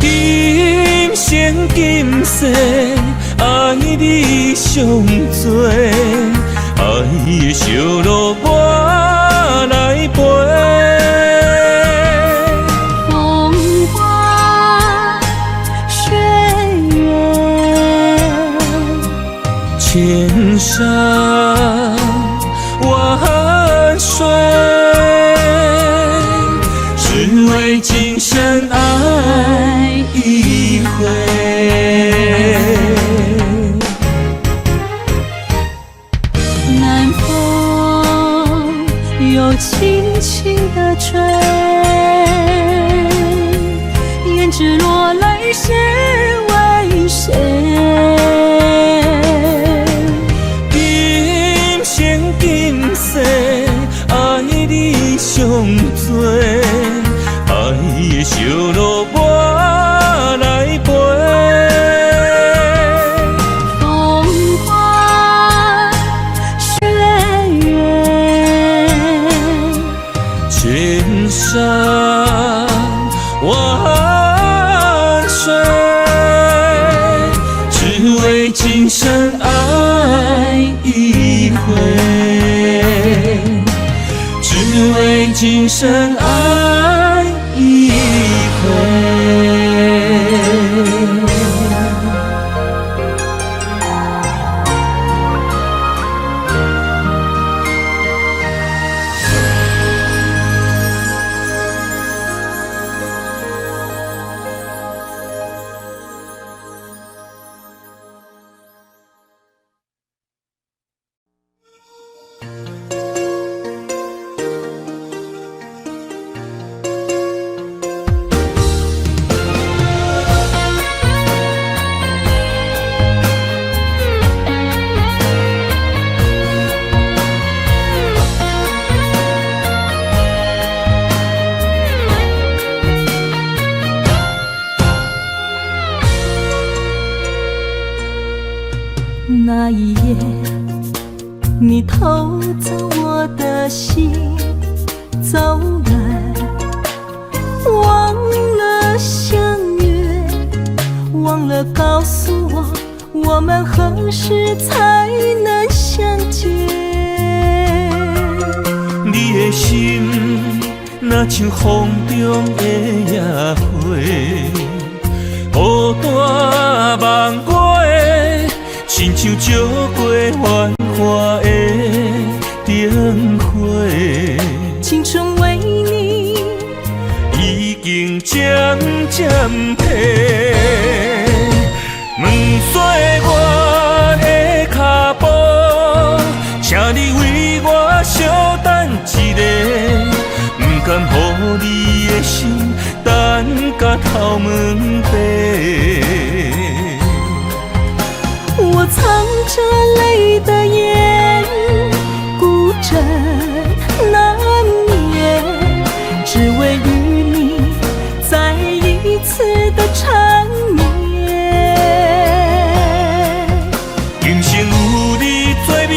今生今世，爱你上多，爱的烧路我来陪。风花雪月，千山万水，只为今生爱一回。南风又轻轻地吹，胭脂落泪是为谁？今生今世，爱你上多，爱的烧路我来陪。风花雪月，千山万水，只为今生爱一回，只为今生爱一回。那一夜，你偷走我的心，走远，忘了相约，忘了告诉我，我们何时才能相见？你的心，若像风中的野花，孤单梦过的，亲像照过繁华的灯火。青春为你已经渐渐褪，问岁我的脚步，请你为我稍等一下，不甘予你的心等到头门白。我藏着泪的眼，孤枕难眠，只为与你再一次的缠绵。今生有你做美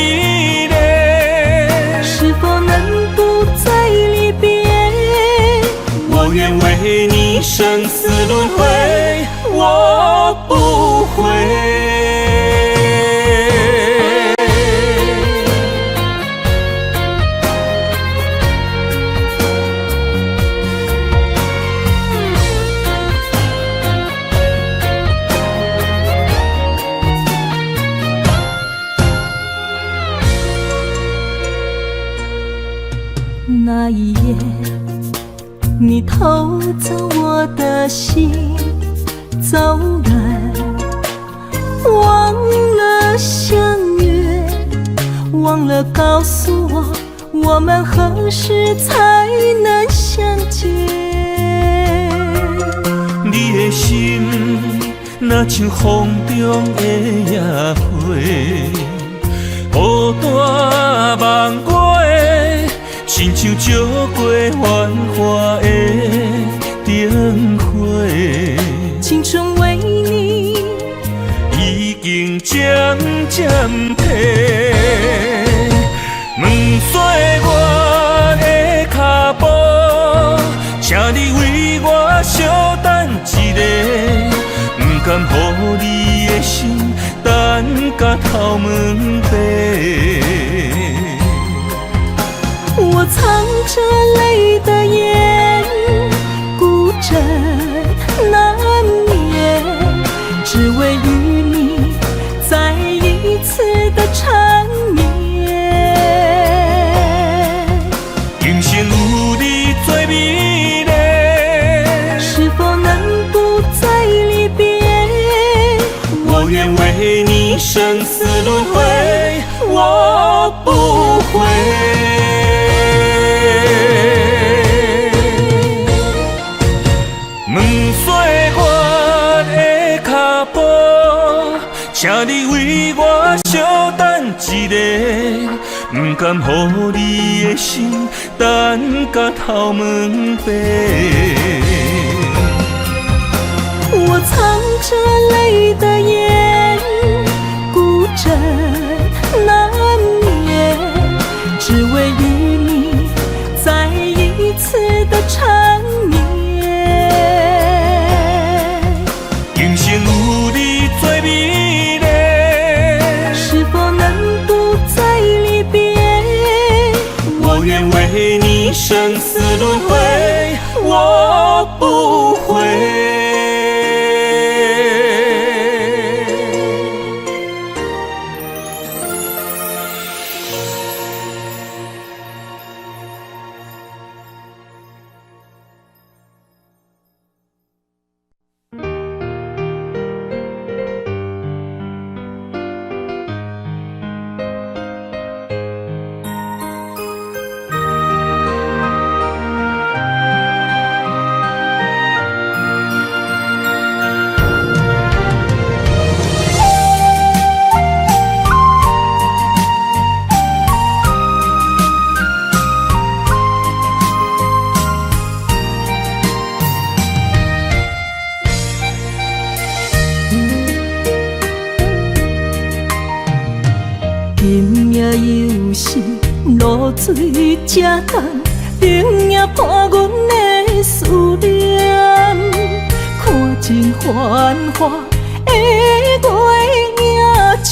丽，是否能不再离别？我愿为你生死轮回，我不悔。那一夜，你偷走我的心，走远，忘了相约，忘了告诉我，我们何时才能相见？你的心若像风中的野花，雨大梦月，亲像照过繁华的灯火。青春为你已经渐渐褪，问岁我的脚步，请你为我稍等一下，不甘予你的心等甲头毛白。我藏着泪的眼，孤枕难眠，只为与你再一次的缠绵。今生有你最美丽，是否能不再离别？我愿为你生死轮回，我不悔。请你为我稍等一下，不甘予你的心等甲头毛白。我藏着泪的眼，孤枕难眠，只为与你再一次的缠绵。今生有你最美丽，是否能不再离别？我愿为你生死轮回，我不悔。露水这重，冷也破阮的思念。看尽繁华的月影，照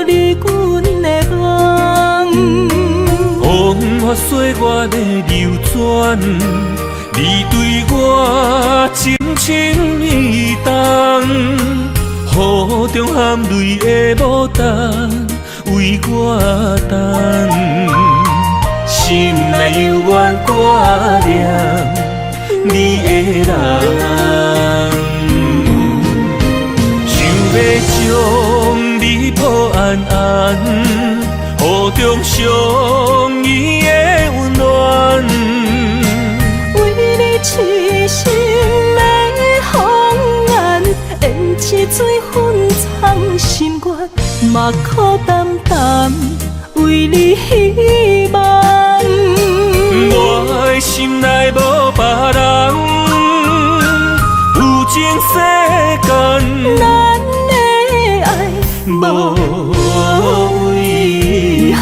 你阮的梦。风花岁月的流转，你对我深情意重，雨中含泪的牡丹为我等，心内犹原挂念你的人，想要将你抱安安，雨中相依的温暖，为你痴心的红颜，胭脂水粉藏心愿，目眶淡淡为你希望。我的心内无别人，有情世间咱的爱无遗憾。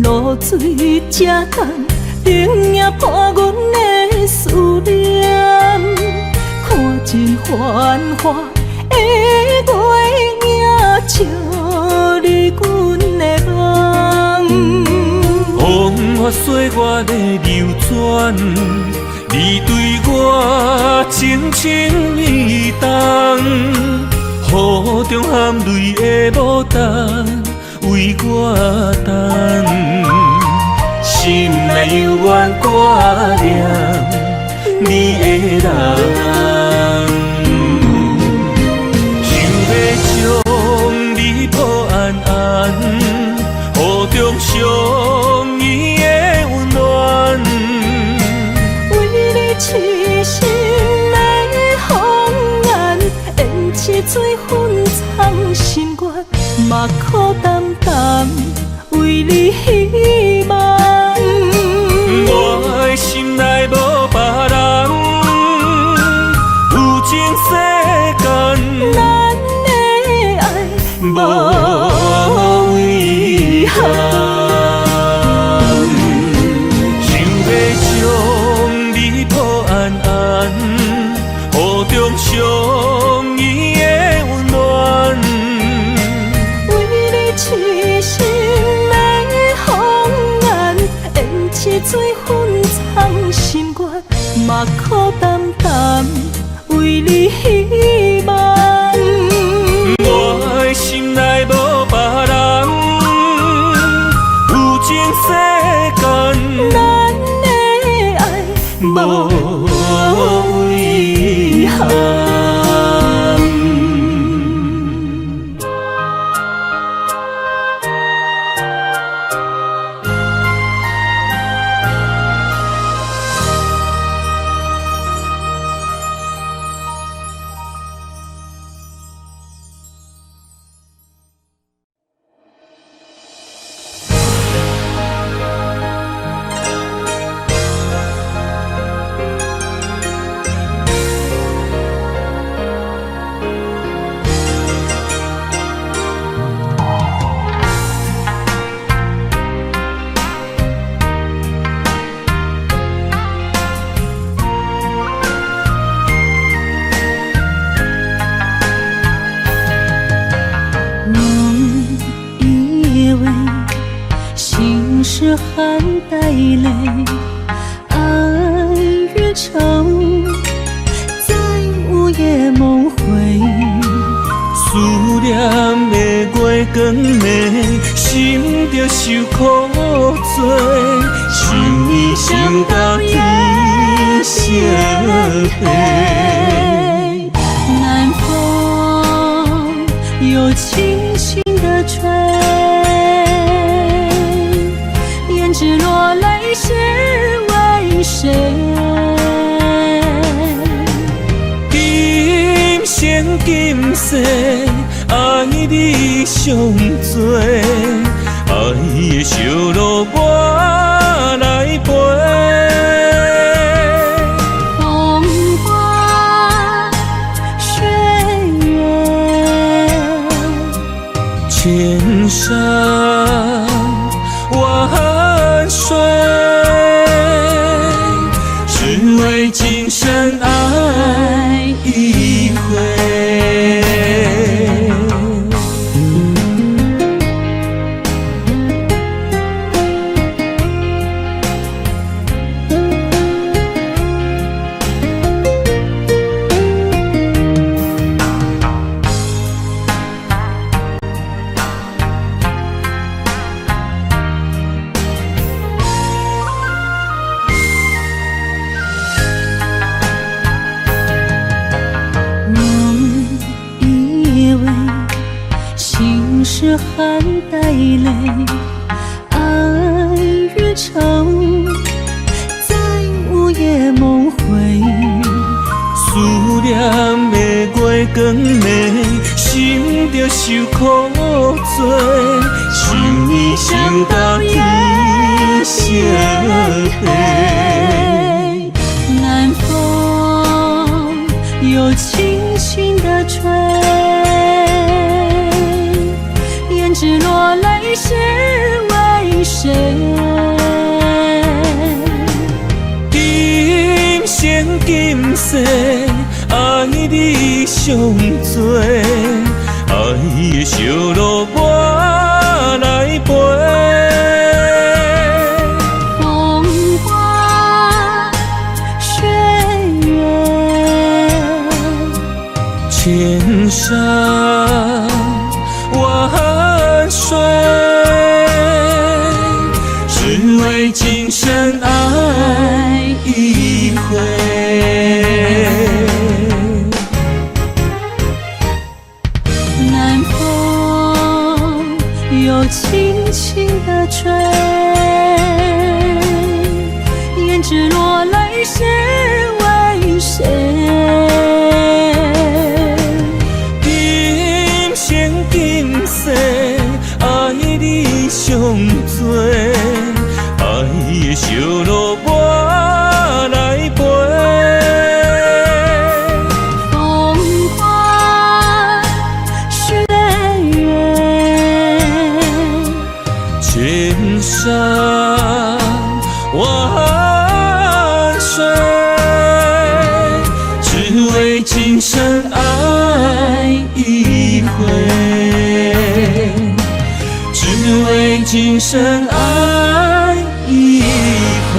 露水这重，冷也破阮的思念。看尽繁华的月影，照你阮的梦。风水我的流转，你对我情深意重，雨中含泪的牡丹为我等，心内犹原挂念你的人，想要将你抱安安，雨中相依的温暖。为你痴心的风眼，演一水粉藏心愿，嘛苦淡淡为你希望。我的心内无别人，有情世间，咱的爱无遗憾。想要将你抱安安，雨中相依的温暖。为你痴心的风眼，演一水粉藏心愿，嘛苦淡淡为你希望。我的心内无别人，有情世间，咱的爱无遗憾。是含带泪，爱越长，在午夜梦回。思念的月光暝，心着受苦做，想你想到天色黑。南风有轻轻的吹，胭脂落泪是为谁？今生今世，爱你上多，爱的烧路我来陪。风花雪月，千山万水，只为今生爱一回。是含带泪，爱越长，在午夜梦回。思念的月光暝，心着受苦做，想你想到天色黑。南风有轻轻的吹，胭脂落泪是为谁？今生今世，爱你上多，爱的烧路我来陪。千山万水，只为今生爱一回。南风又轻轻地吹，胭脂落泪是为谁？今生今世爱你上多，爱的小路我来陪。风花雪月，千山万水，只为今生爱一回，只为今生爱一回。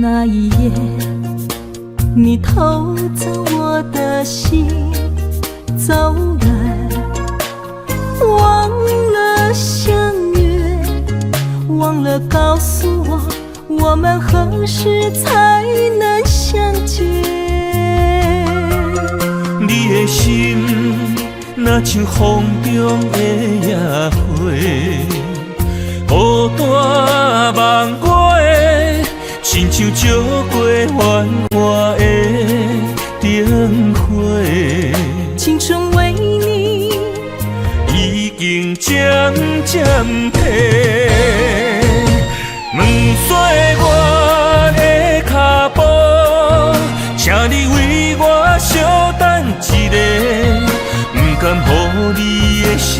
那一夜，你偷走我的心，走远，忘了相约，忘了告诉我，我们何时才能相见？你的心若像风中的野花，孤单梦月，亲像照过繁华的灯火。青春为你已经渐渐褪，问岁月的脚步，请你为我稍等一下，不甘予你的心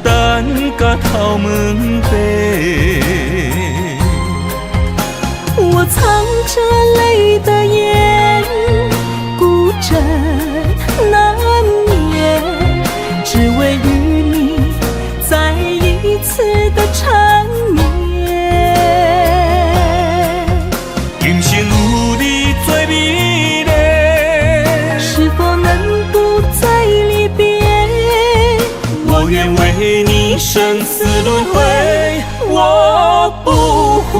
等到头毛白。我藏着泪的眼，孤枕难眠，只为与你再一次的缠绵。今生有你做美丽，是否能不再离别？我愿为你生死轮回，我不悔。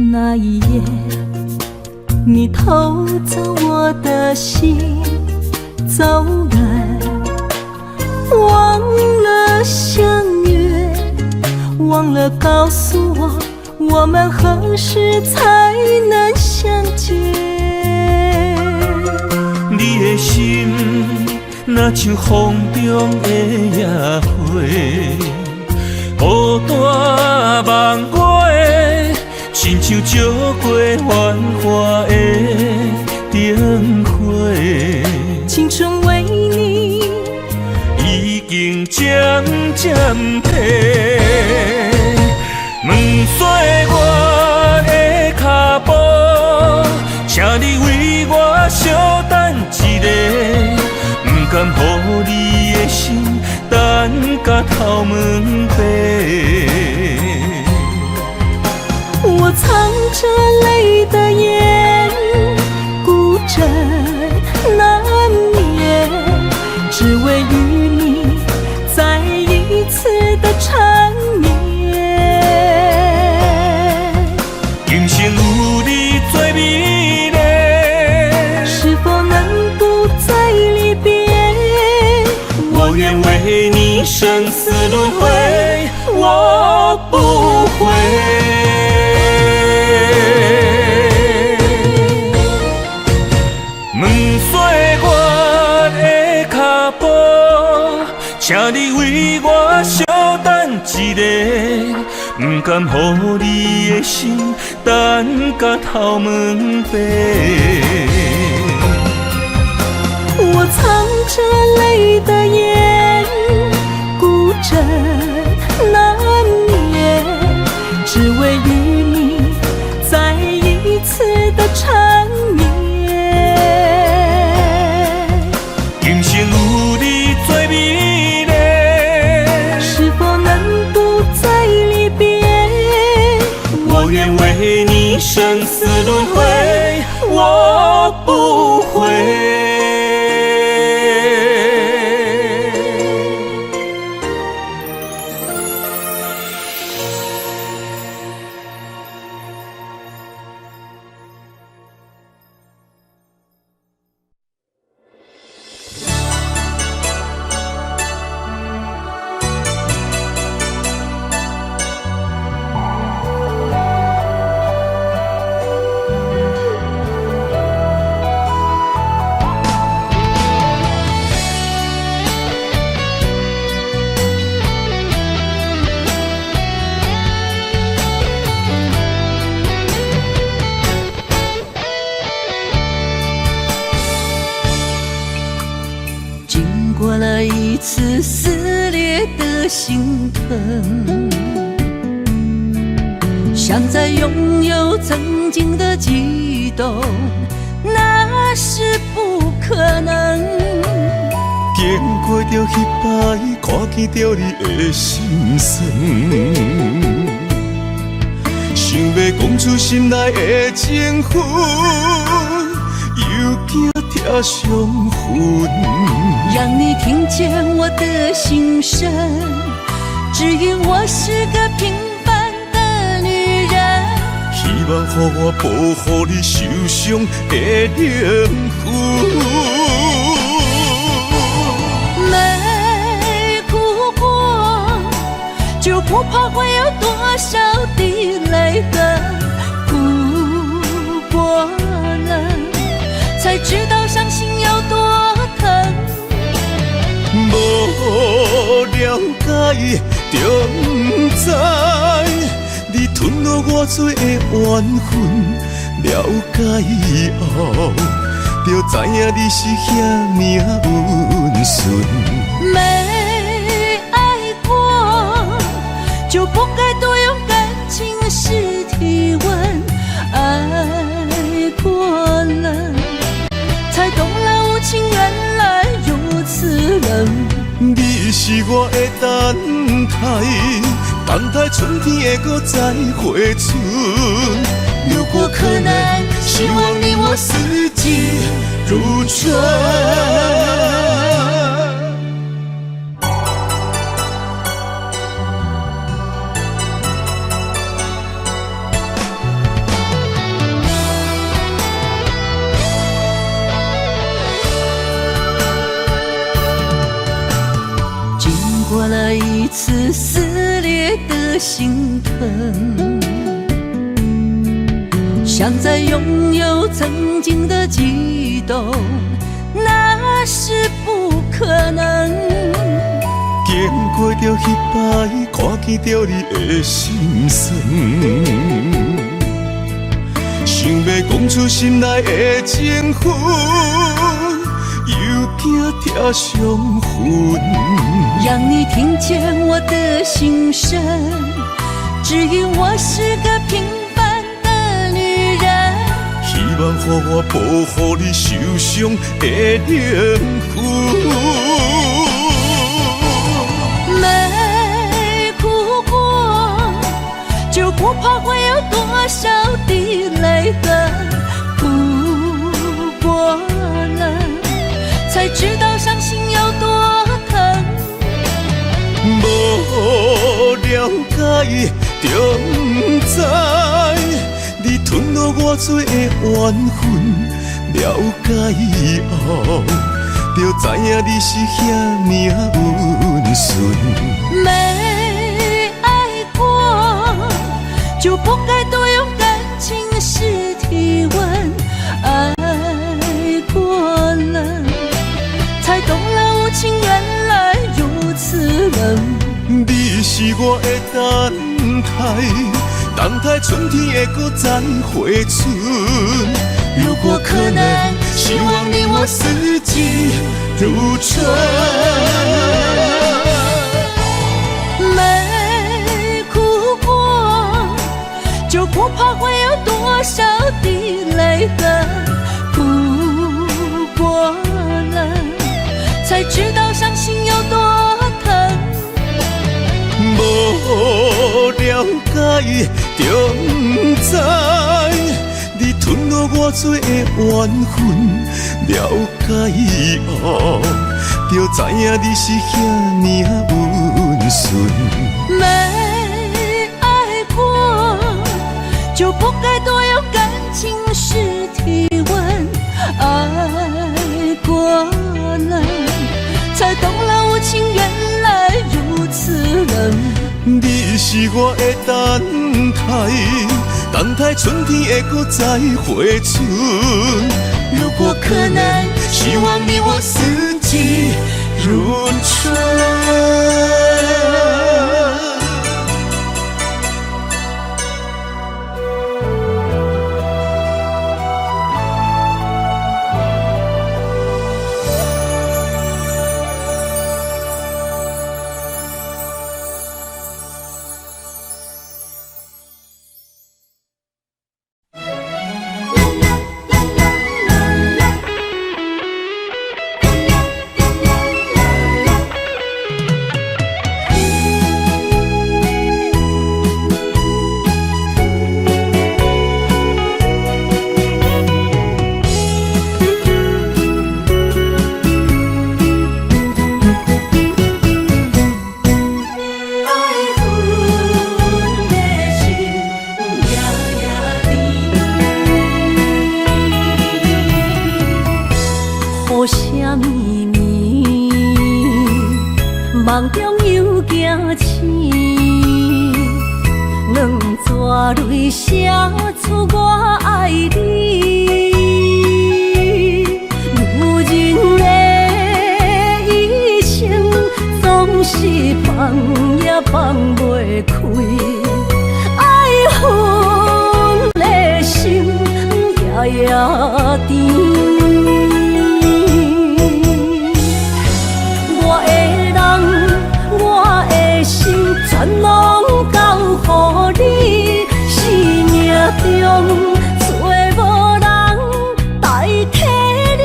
那一夜，你偷走我的心，走远，忘了相约，忘了告诉我，我们何时才能相见？你的心若像风中的野花，孤单梦月，亲像照过繁华的灯火。青春为你已经渐渐褪，问岁月的脚步，请你为我稍等一下，不甘予你的心等到头毛白。我藏着泪的眼，孤枕难眠，只为与你再一次的缠绵。为你生死轮回，我不悔。问岁月的脚步，请你为我稍等一下，不甘予你的心等到头门边。我藏着泪的眼，孤枕难眠，只为与你再一次的缠绵。今生有你最美丽，是否能不再离别？我愿为你生死轮回，我不悔。过了一次撕裂的心疼，想再拥有曾经的悸动，那是不可能。经过着彼摆，看见着你的心酸，想要讲出心内的情绪，又惊贴伤痕。让你听见我的心声，只因我是个平凡的女人。希望予我保护你受伤的灵魂。没哭过，就不怕会有多少滴泪痕。哭过了，才知道伤心有多疼。无了解，就不知你吞落我多的怨恨。了解以后，就知影你是遐命温顺。没爱过，就不该多用感情试体温。爱过了，才懂了无情原来如此冷。你是我的等待春天会搁再回春。如果可能，希望你我四季如春。过了一次撕裂的心疼，想再拥有曾经的悸动，那是不可能。经过着彼摆，看见着你的心酸，想要讲出心内的情绪，又惊贴伤痕。让你听见我的心声，只因我是个平凡的女人。希望予我保护你受伤的灵魂。没哭过，就不怕会有多少滴泪痕。哭过了，才知道伤心有多疼。无了解，就不知你吞落我多的怨恨。了解以后，就知影你是遐命温顺。人。你是我的等待春天会搁再回春。如果可能，希望你我四季如春。没哭过，就不怕会有多少的泪痕。哭过了，才知道伤心有多疼。无了解，就不知你吞落我多的缘分。了解后，就知影你是遐尔温顺。没爱过，就不该多有感情时体温。爱过了，才懂了无情原来如此冷。你是我的等待春天会搁再回春。如果可能，希望你我四季如春。梦中又惊醒，两撮泪写出我爱你。女人的一生总是放也放袂开，爱恨的心夜夜甜。全拢交予你，生命中找无人代替你。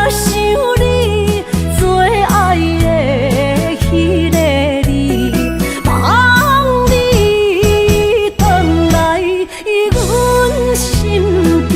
想你最爱的迄个你，望你回来阮身边。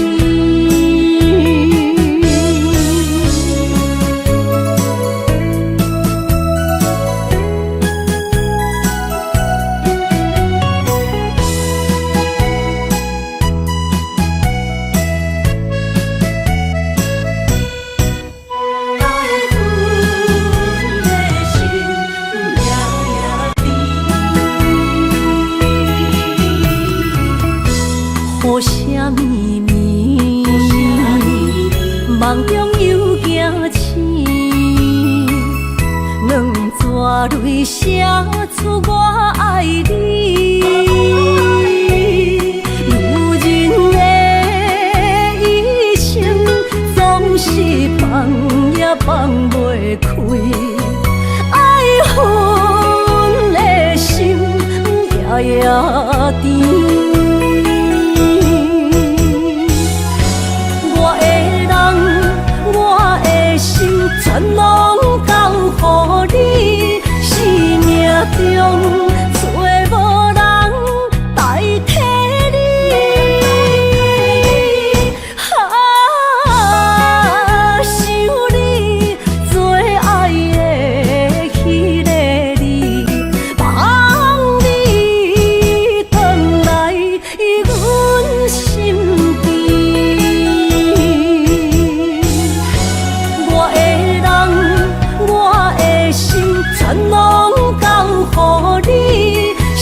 梦中又惊醒，两撮泪写出我爱你。女人的一生总是放也放袂开，爱恨的心夜夜甜。全拢交予你，生命中找无人代替你。想你最爱的迄个你，望你回来阮身边。全拢交予你，生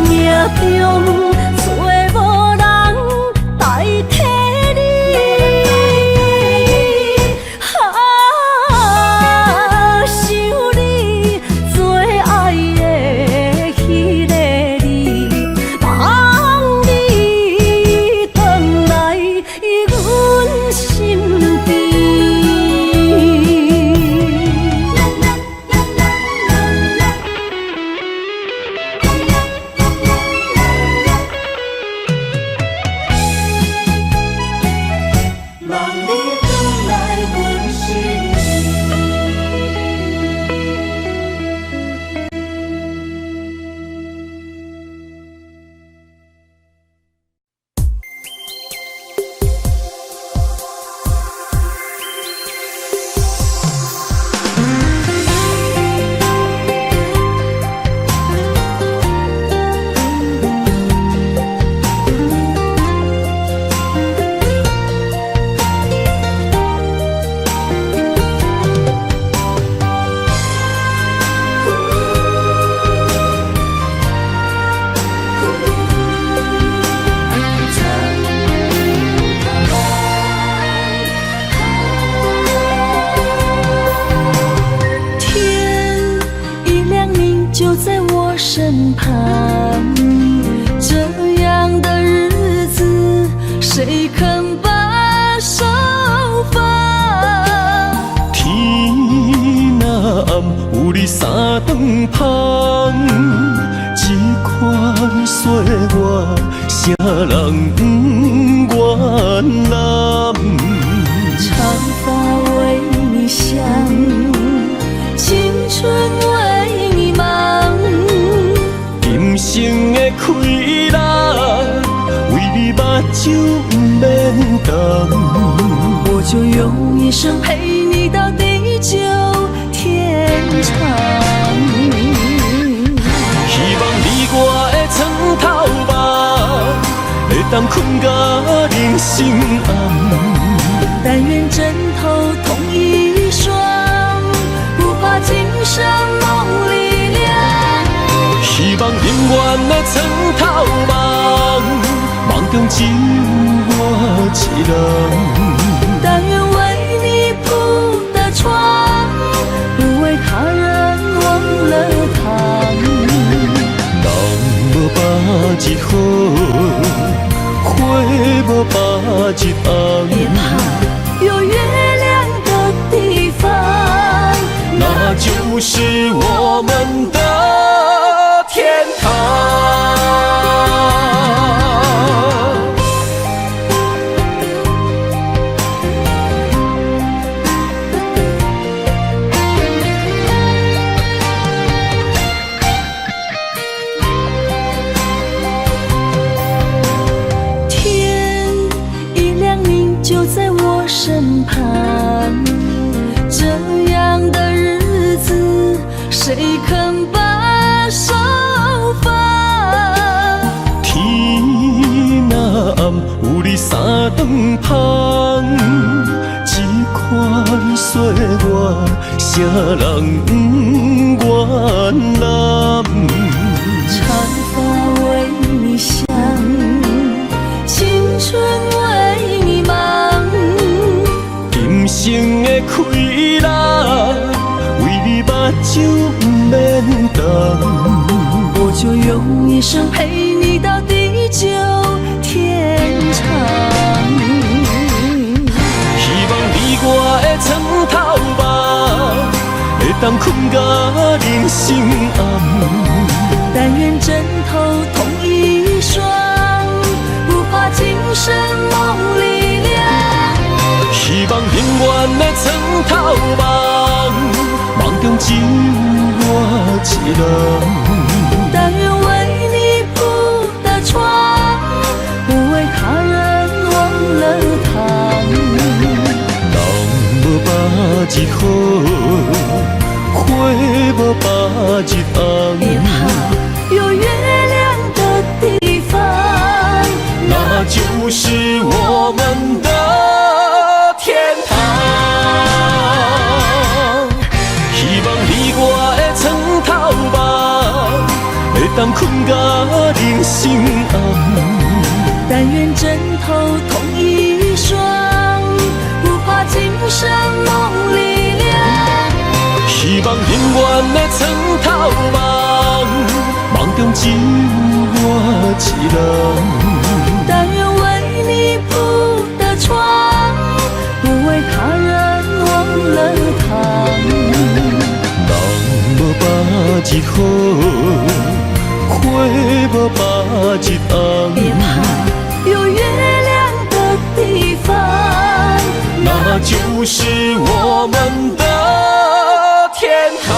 命中找无人代替你。身旁。这样的日子，谁肯把手放？天若暗，有你三顿香，这款岁月，谁人不原谅？长发为你香，青春为你忙。今生的快乐，为你目睭不免干。我就用一生陪你到地久天长。希望你我的床头梦，会当困到人生暗。但愿枕头同一双，不怕今生梦里凉。希望永远的床头梦，梦中只有我一人。但愿为你铺的床，不为他人忘了糖。人无百日好，花无百日红。别怕，有月亮的地方，那就是我们的天堂。天一亮，你就在我身旁。这样的日子，谁肯把手放？天若暗，有你三顿香，这款岁月，谁人不原谅？长发为你香，青春为你忙。今生的快乐，为你目睭不免干。我就用一生陪你到地久天长。希望你我的床头梦，会当困到人生暗。但愿枕头同一双，不怕今生梦里凉。希望永远的床头梦，梦中只有我一人。但愿为你铺的床，不为他人忘了糖。人无百日好，花无百日红。别怕，有月亮的地方，那就是我们的天堂。希望你我的床头梦，会当困到人生暗。但愿枕头同一双，不怕今生梦里凉。希望永远的床头梦，梦中只有我一人。但愿为你铺的床，不为他人忘了糖。人无百日好，花无百日红。别怕，有月亮的地方，那就是我们的天堂。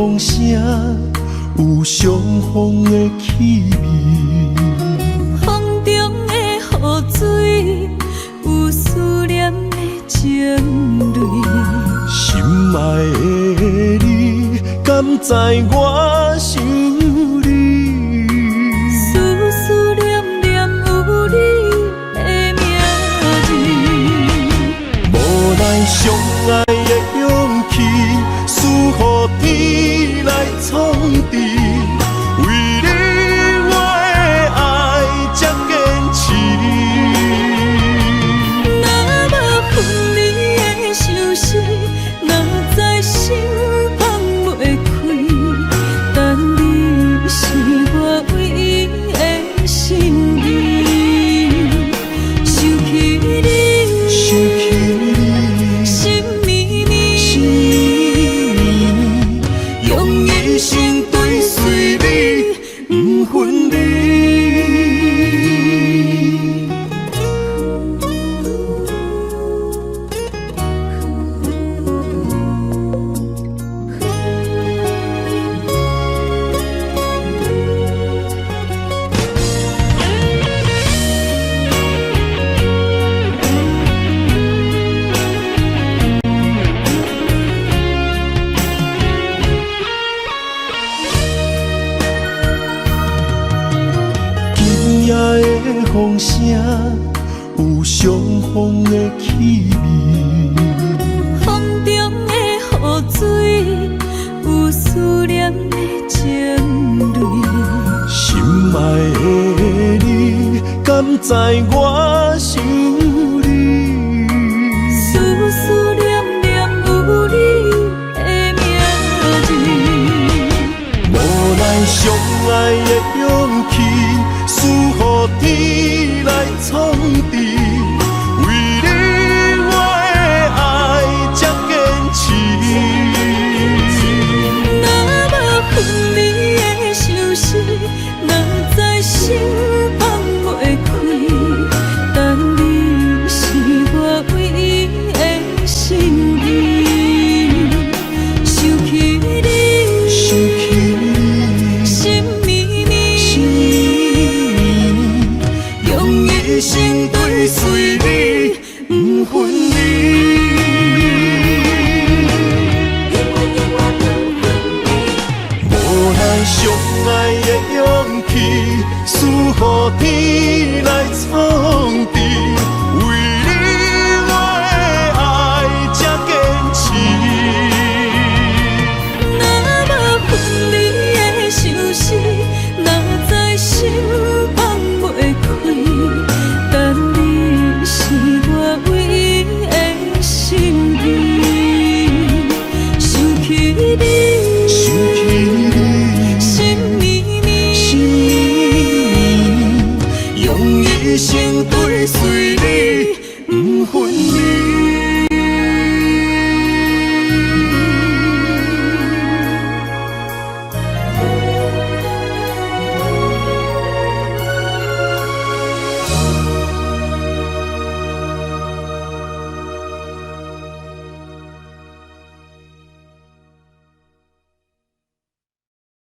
风声，有相逢的气味。风中的雨水，有思念的情泪。心爱的你，敢知我想你？思思念念有你的名字。无奈相爱的勇气，输予天来创治。为你我的爱才坚持。若无分离的相思，哪知心放袂开。但你是我唯一的心意，想起你，心绵绵，用一生追随你，不分离。今夜的风声，有相逢的气味。风中的雨水，有思念的情泪。心爱的你，敢知我想你？思思念念有你的名字。无奈相爱的勇气，输予天来创治。为你我的爱才坚持。若无分离的相思，哪知心放袂开。但你是我唯一的心意，想起你，心绵绵，用一生追随你，不分离。无奈相爱的勇气，输予天来创治。